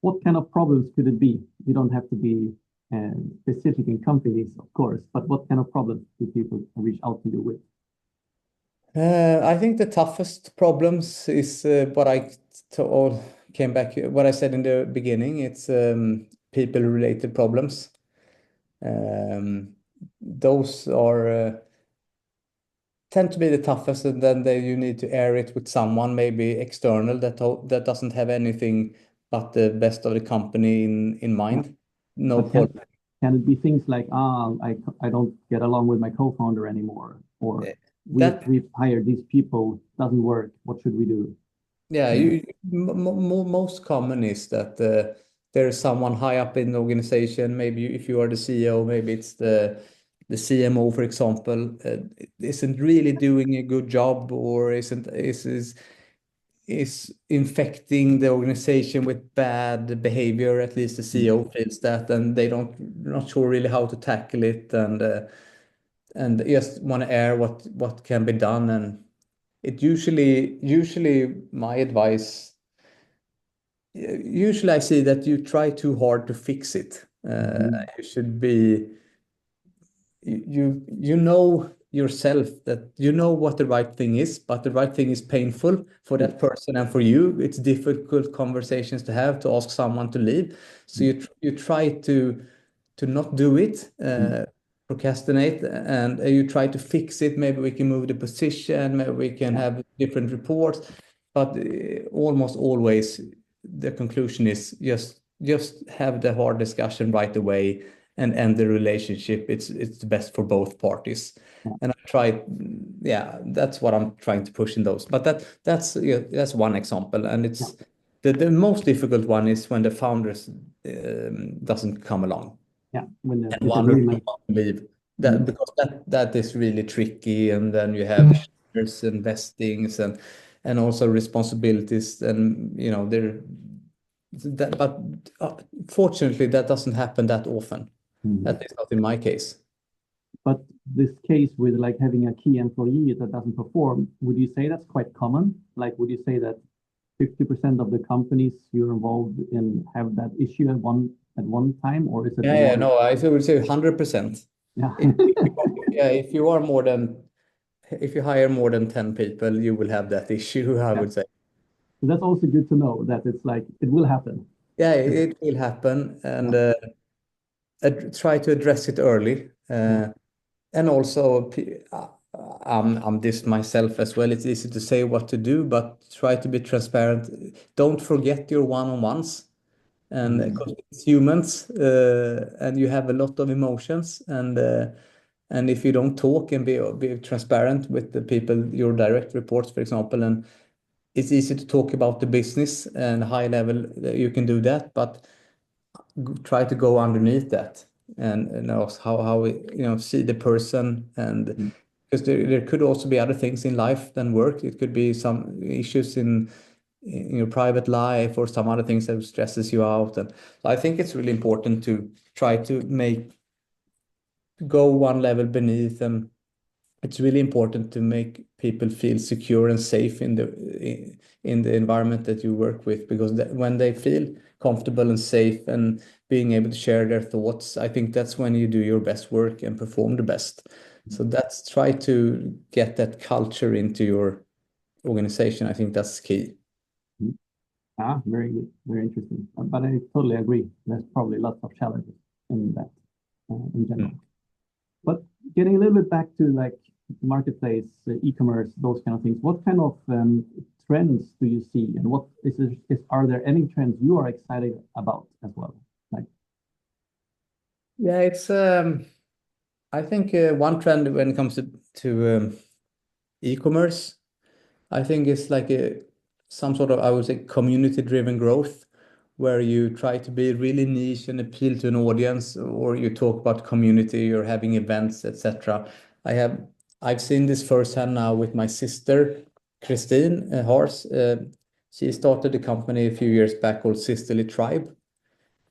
What kind of problems could it be? You don't have to be specific in companies, of course, but what kind of problems do people reach out to you with? I think the toughest problems is what I said in the beginning. It's people-related problems. Those tend to be the toughest, and then you need to air it with someone, maybe external, that doesn't have anything but the best of the company in mind. No problem. Can it be things like, I don't get along with my co-founder anymore, or we've hired these people, doesn't work, what should we do? Yeah, most common is that there is someone high up in the organization. Maybe if you are the CEO, maybe it's the CMO, for example, isn't really doing a good job, or is infecting the organization with bad behavior. At least the CEO feels that, and not sure really how to tackle it, and just want to air what can be done. And it usually my advice, usually I see that you try too hard to fix it. You should be, you know yourself that you know what the right thing is, but the right thing is painful for that person and for you. It's difficult conversations to have, to ask someone to leave. So you try to not do it, procrastinate, and you try to fix it. Maybe we can move the position, maybe we can have different reports, but almost always the conclusion is just have the hard discussion right away and end the relationship. It's the best for both parties. And that's what I'm trying to push in those. But that's one example, and it's the most difficult one is when the founders doesn't come along. Yeah, when the one or two leave. Because that is really tricky, and then you have shares and vestings and also responsibilities, and but fortunately that doesn't happen that often. At least not in my case. But this case with like having a key employee that doesn't perform, would you say that's quite common? Like, would you say that 50% of the companies you're involved in have that issue at one time, or is it? No, I would say 100%. Yeah. If you are more than if you hire more than 10 people, you will have that issue, I would say. So that's also good to know that it's like it will happen. Yeah, it will happen, and try to address it early. And also, I'm this myself as well. It's easy to say what to do, but try to be transparent. Don't forget your one-on-ones, and because it's humans, and you have a lot of emotions, and if you don't talk and be transparent with the people, your direct reports, for example, and it's easy to talk about the business and high level, you can do that, but try to go underneath that and know how see the person, and because there could also be other things in life than work. It could be some issues in your private life or some other things that stresses you out, and so I think it's really important to try to go one level beneath, and it's really important to make people feel secure and safe in the environment that you work with, because when they feel comfortable and safe and being able to share their thoughts, I think that's when you do your best work and perform the best. So that's try to get that culture into your organization. I think that's key. Very good, very interesting. But I totally agree. There's probably lots of challenges in that in general. But getting a little bit back to like marketplace, e-commerce, those kind of things. What kind of trends do you see, and what are there any trends you are excited about as well? Like, Yeah, it's I think one trend when it comes to e-commerce, I think it's like some sort of, I would say, community-driven growth, where you try to be really niche and appeal to an audience, or you talk about community, you're having events, etc. I've seen this firsthand now with my sister, Christine Hars. She started a company a few years back called Sisterly Tribe.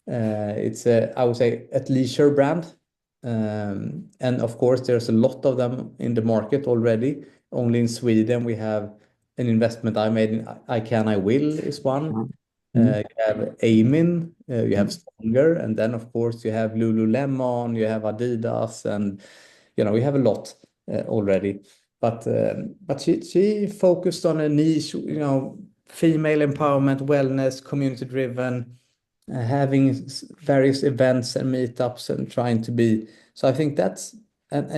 It's I would say, a leisure brand. And of course, there's a lot of them in the market already. Only in Sweden, we have an investment I made in I Can, I Will is one. You have Amin, you have Stronger, and then of course you have Lululemon, you have Adidas, and we have a lot already. But she focused on a niche, female empowerment, wellness, community driven, having various events and meetups and trying to be. So I think that's and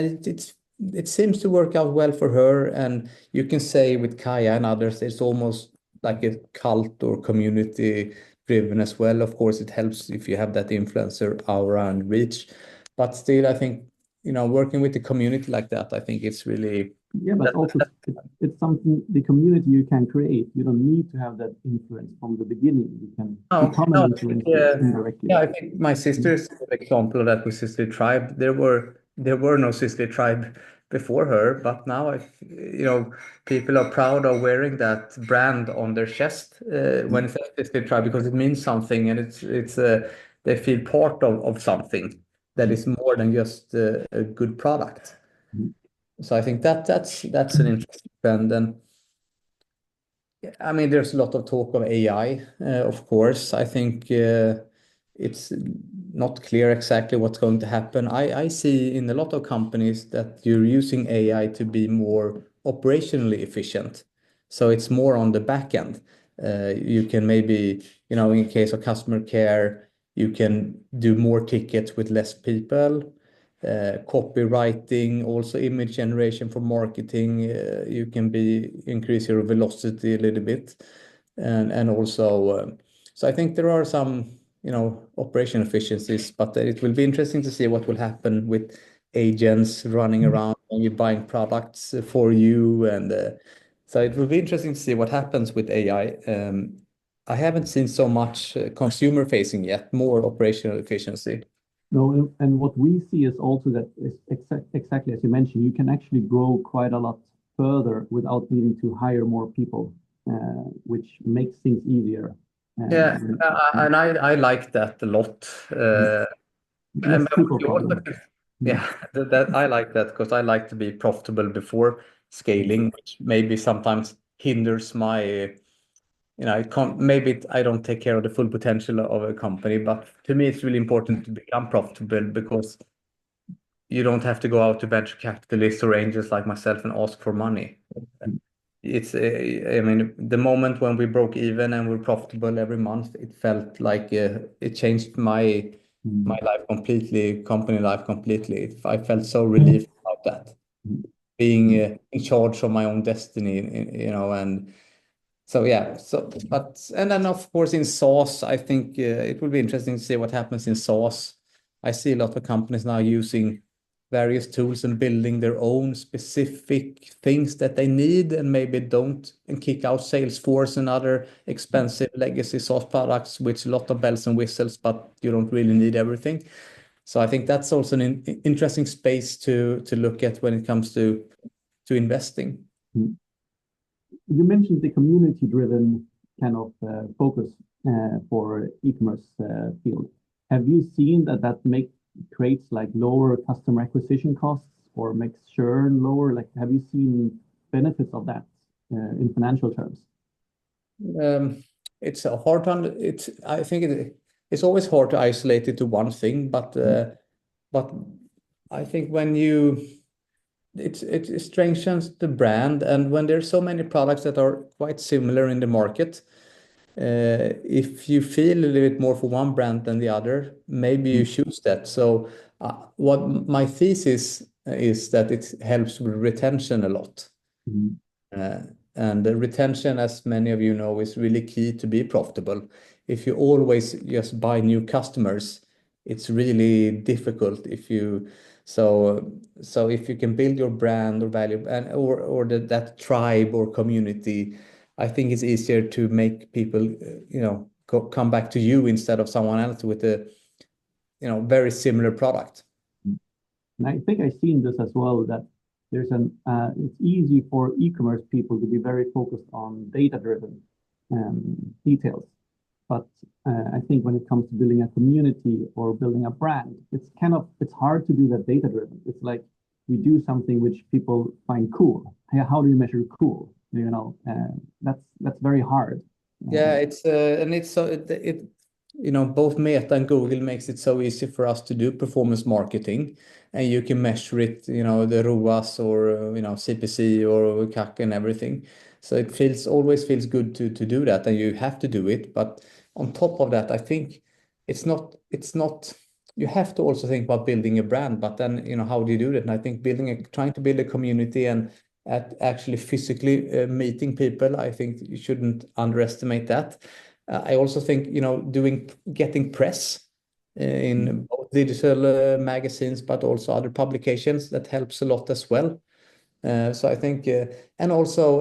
it seems to work out well for her. And you can say with Kaya and others, it's almost like a cult or community driven as well. Of course, it helps if you have that influencer aura and reach. But still, I think working with the community like that, I think it's really but also it's something, the community you can create. You don't need to have that influence from the beginning. You can become an influencer indirectly. Yeah, I think my sister is an example of that with Sisterly Tribe. There were no Sisterly Tribe before her, but now people are proud of wearing that brand on their chest when it says Sisterly Tribe, because it means something, and it's they feel part of something that is more than just a good product. So I think that's an interesting trend. And I mean, there's a lot of talk of AI, of course. I think it's not clear exactly what's going to happen. I see in a lot of companies that you're using AI to be more operationally efficient. So it's more on the back end. You can maybe, in case of customer care, you can do more tickets with less people. Copywriting, also image generation for marketing. You can increase your velocity a little bit, and also so I think there are some operation efficiencies, but it will be interesting to see what will happen with agents running around and you buying products for you, and so it will be interesting to see what happens with AI. I haven't seen so much consumer facing yet, more operational efficiency. No, and what we see is also that is exactly as you mentioned, you can actually grow quite a lot further without needing to hire more people, which makes things easier. Yeah, and I like that a lot. Less people problem. Yeah, that I like that, because I like to be profitable before scaling, which maybe sometimes hinders my, I can't, maybe I don't take care of the full potential of a company, but to me it's really important to become profitable, because you don't have to go out to venture capitalists or angels like myself and ask for money. It's, I mean, the moment when we broke even and we're profitable every month, it felt like it changed my life completely, company life completely. I felt so relieved about that, being in charge of my own destiny, you know, and so yeah. So, but and then of course in SaaS, I think it will be interesting to see what happens in SaaS. I see a lot of companies now using various tools and building their own specific things that they need and maybe don't, and kick out Salesforce and other expensive legacy SaaS products, which a lot of bells and whistles, but you don't really need everything. So I think that's also an interesting space to look at when it comes to investing. You mentioned the community-driven kind of focus for e-commerce field. Have you seen that creates like lower customer acquisition costs or makes churn lower? Like, have you seen benefits of that in financial terms? It's hard to, I think it's always hard to isolate it to one thing, but I think when it strengthens the brand, and when there's so many products that are quite similar in the market, if you feel a little bit more for one brand than the other, maybe you choose that. So what my thesis is that it helps with retention a lot. And the retention, as many of you know, is really key to be profitable. If you always just buy new customers, it's really difficult. If you can build your brand or value and or that tribe or community, I think it's easier to make people come back to you instead of someone else with a very similar product. And I think I've seen this as well, that it's easy for e-commerce people to be very focused on data-driven details. But I think when it comes to building a community or building a brand, it's hard to do that data-driven. It's like we do something which people find cool. Hey, how do you measure cool? That's very hard. Yeah, both Meta and Google makes it so easy for us to do performance marketing, and you can measure it, the ROAS or CPC or CAC and everything. So it always feels good to do that, and you have to do it. But on top of that, I think it's not. You have to also think about building a brand, but then how do you do that? And I think trying to build a community and actually physically meeting people, I think you shouldn't underestimate that. I also think getting press in both digital magazines, but also other publications, that helps a lot as well. So I think, and also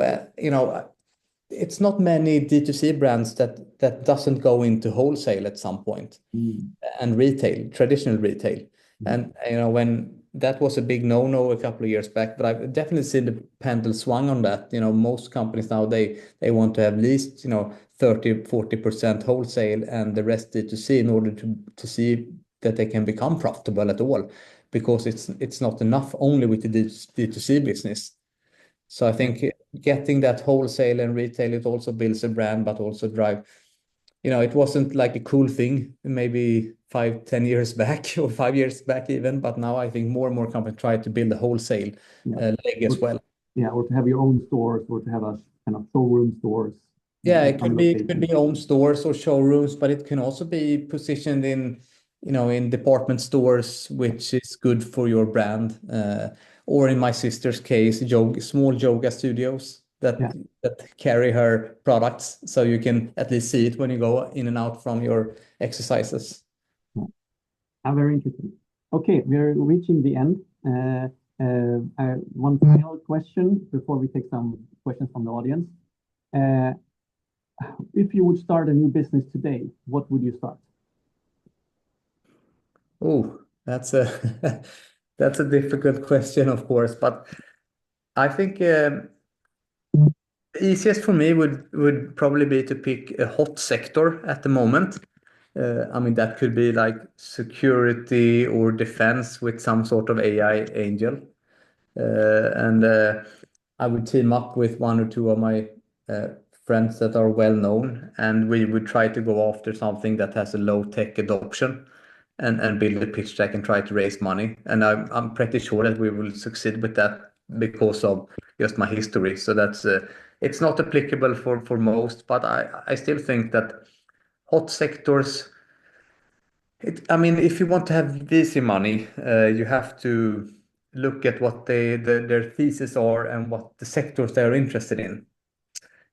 it's not many D2C brands that doesn't go into wholesale at some point, and retail, traditional retail. And when that was a big no-no a couple of years back, but I've definitely seen the pendulum swung on that. Most companies now, they want to have at least 30-40% wholesale and the rest D2C in order to see that they can become profitable at all, because it's not enough only with the D2C business. So I think getting that wholesale and retail, it also builds a brand, but also drive. It wasn't like a cool thing maybe 5-10 years back or 5 years back even, but now I think more and more companies try to build a wholesale leg as well. Yeah, or to have your own stores, or to have a kind of showroom stores. Yeah, it could be own stores or showrooms, but it can also be positioned in department stores, which is good for your brand. Or in my sister's case, small yoga studios that carry her products, so you can at least see it when you go in and out from your exercises. Very interesting. Okay, we're reaching the end. One final question before we take some questions from the audience. If you would start a new business today, what would you start? Oh, that's a that's a difficult question, of course, but I think the easiest for me would probably be to pick a hot sector at the moment. I mean, that could be like security or defense with some sort of AI angel. And I would team up with one or two of my friends that are well known, and we would try to go after something that has a low tech adoption. and build a pitch deck and try to raise money. And I'm pretty sure that we will succeed with that because of just my history. So that's it's not applicable for most, but I still think that hot sectors. I mean, if you want to have VC money, you have to look at what their thesis are and what the sectors they are interested in.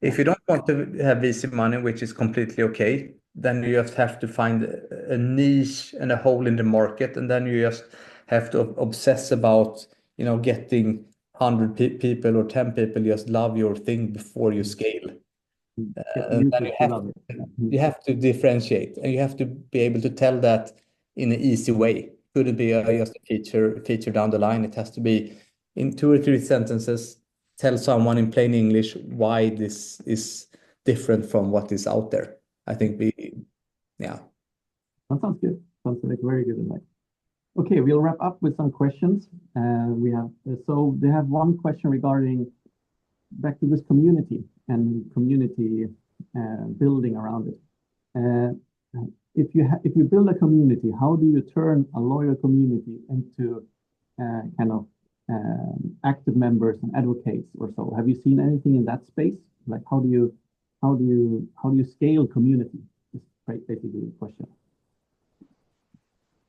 If you don't want to have VC money, which is completely okay, then you just have to find a niche and a hole in the market, and then you just have to obsess about, getting 100 people or 10 people just love your thing before you scale. Get the And then users to love it. you have to differentiate, and you have to be able to tell that in an easy way. Couldn't be just a feature down the line. It has to be in 2 or 3 sentences. Tell someone in plain English why this is different from what is out there. I think yeah. That sounds good. Sounds like very good advice. Okay, we'll wrap up with some questions. So they have one question regarding back to this community and community building around it. If you build a community, how do you turn a loyal community into kind of active members and advocates or so? Have you seen anything in that space? Like how do you scale community? Is basically the question.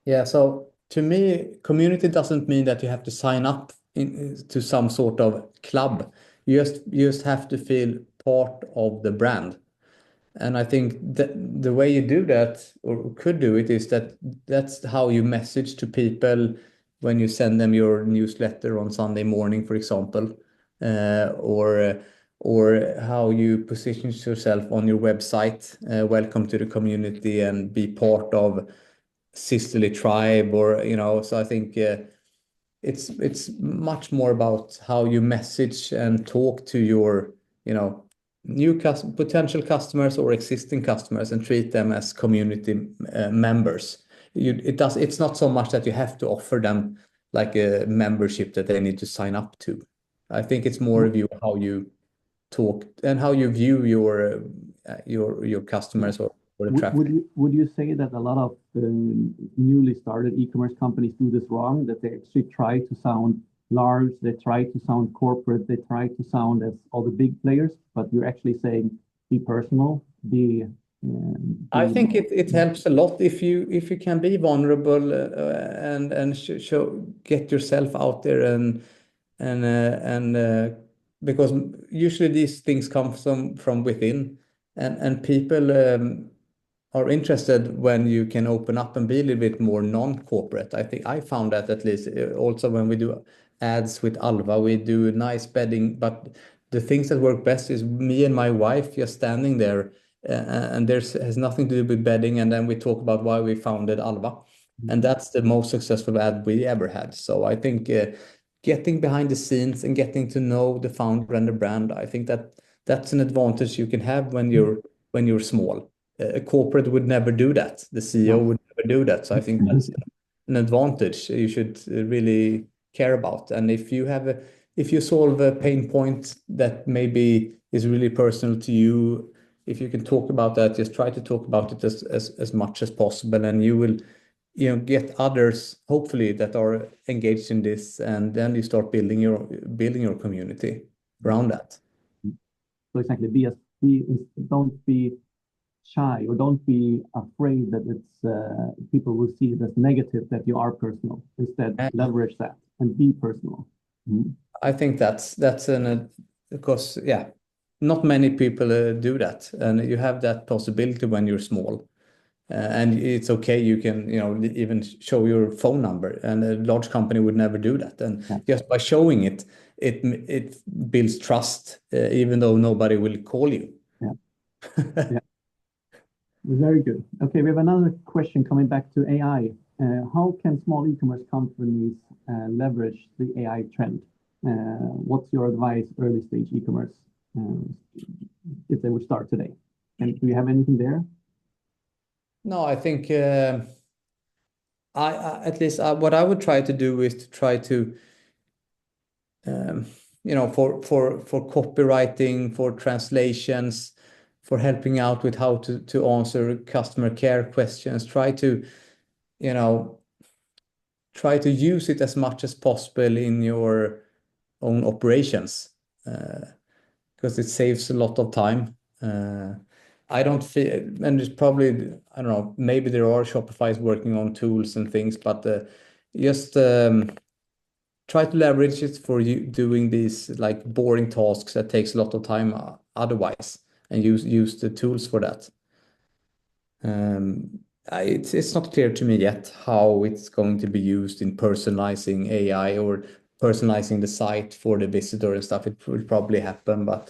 Yeah, so to me, community doesn't mean that you have to sign up to some sort of club. You just have to feel part of the brand. And I think that the way you do that or could do it is that's how you message to people when you send them your newsletter on Sunday morning, for example, or how you position yourself on your website. Welcome to the community and be part of sisterly tribe, or So I think it's much more about how you message and talk to your new potential customers or existing customers and treat them as community members. It's not so much that you have to offer them like a membership that they need to sign up to. I think it's more a view of how you talk and how you view your customers or the traffic. Would you say that a lot of newly started e-commerce companies do this wrong? That they actually try to sound large, they try to sound corporate, they try to sound as all the big players, but you're actually saying be personal, I think it helps a lot if you can be vulnerable and get yourself out there and because usually these things come from within, and people are interested when you can open up and be a little bit more non-corporate. I think I found that at least also when we do ads with Alva, we do nice bedding, but the things that work best is me and my wife just standing there, and has nothing to do with bedding, and then we talk about why we founded Alva, and that's the most successful ad we ever had. So I think getting behind the scenes and getting to know the founder and the brand, I think that's an advantage you can have when you're small. A corporate would never do that. The CEO would never do that. So I think that's an advantage you should really care about. And if you solve a pain point that maybe is really personal to you, if you can talk about that, just try to talk about it as much as possible, and you will get others hopefully that are engaged in this, and then you start building your community around that. So exactly, don't be shy or don't be afraid that people will see it as negative that you are personal. Instead, leverage that and be personal. I think that's because not many people do that, and you have that possibility when you're small. And it's okay, you can even show your phone number, and a large company would never do that. And just by showing it builds trust, even though nobody will call you. Yeah. Very good. Okay, we have another question coming back to AI. How can small e-commerce companies leverage the AI trend? What's your advice, early stage e-commerce, if they would start today? And do you have anything there? No, I think at least what I would try to do is to try to for copywriting, for translations, for helping out with how to answer customer care questions, try to try to use it as much as possible in your own operations, because it saves a lot of time. I don't feel, and it's probably, I don't know, maybe there are Shopify's working on tools and things, but just try to leverage it for you doing these like boring tasks that takes a lot of time otherwise, and use the tools for that. It's not clear to me yet how it's going to be used in personalizing AI or personalizing the site for the visitor and stuff. It will probably happen, but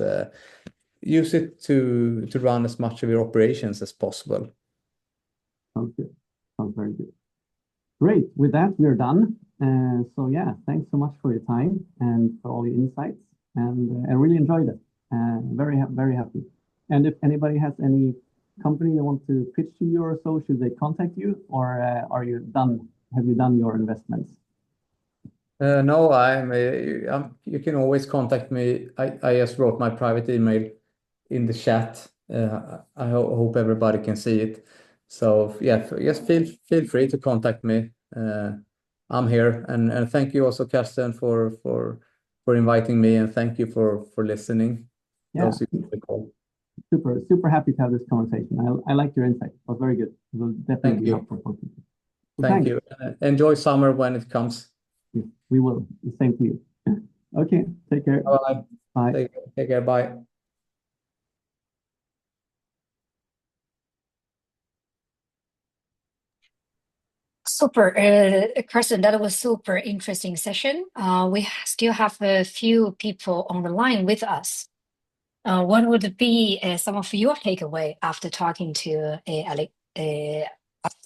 use it to run as much of your operations as possible. Sounds good. Sounds very good. Great. With that, we're done. So yeah, thanks so much for your time and for all your insights. And I really enjoyed it. Very happy. And if anybody has any company they want to pitch to you or so, should they contact you, or are you done? Have you done your investments? No, you can always contact me. I just wrote my private email in the chat. I hope everybody can see it. So yeah, just feel free to contact me. I'm here, and thank you also, Karsten, for inviting me, and thank you for listening. Yeah. Those who took the call. Super happy to have this conversation. I like your insight. It was very good. It will definitely be helpful for people. So Thank you. Enjoy summer when it comes. Yes, we will. The same to you. Okay, take care. Bye. Bye. Take care. Bye. Super, Carsten, that was super interesting session. We still have a few people on the line with us. What would be some of your takeaway after talking to Alec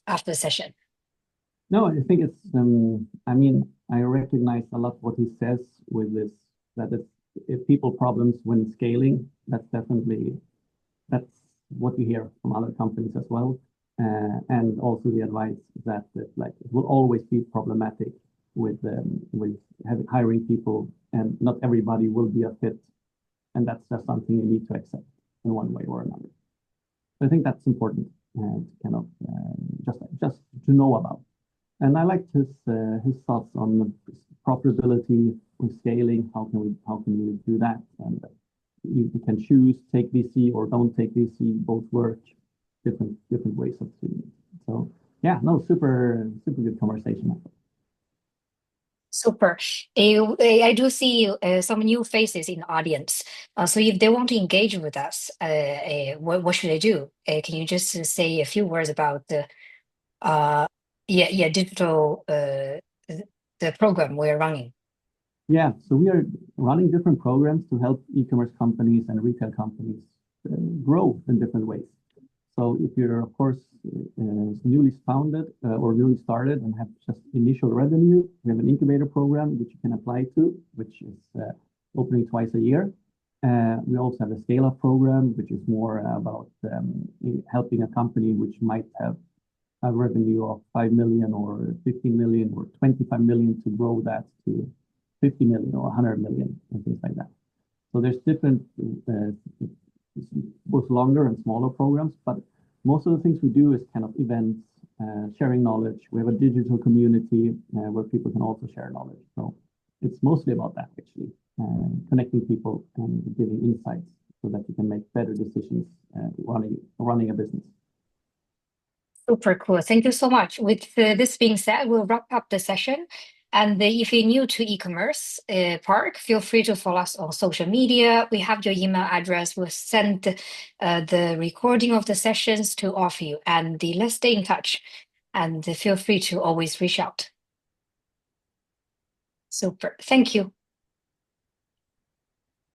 after the session? No, I think it's, I recognize a lot what he says with this, that it's people problems when scaling. That's what we hear from other companies as well. And also the advice that it will always be problematic with hiring people, and not everybody will be a fit. And that's just something you need to accept in one way or another. So I think that's important to kind of just to know about. And I liked his thoughts on profitability with scaling. How can we do that? And you can choose take VC or don't take VC. Both work. Different ways of doing it. So yeah, no, super good conversation. Super. I do see some new faces in the audience. So if they want to engage with us, what should they do? Can you just say a few words about the digital the program we're running? Yeah, so we are running different programs to help e-commerce companies and retail companies grow in different ways. So if you're, of course, newly founded or newly started and have just initial revenue, we have an incubator program which you can apply to, which is opening twice a year. We also have a scale-up program, which is more about helping a company which might have a revenue of 5 million or 15 million or 25 million to grow that to 50 million or 100 million and things like that. So there's different both longer and smaller programs, but most of the things we do is kind of events, sharing knowledge. We have a digital community where people can also share knowledge. So it's mostly about that, actually, connecting people and giving insights so that you can make better decisions running a business. Super cool. Thank you so much. With this being said, we'll wrap up the session. And if you're new to e-commerce Park, feel free to follow us on social media. We have your email address. We'll send the recording of the sessions to all of you. And let's stay in touch. And feel free to always reach out. Super. Thank you.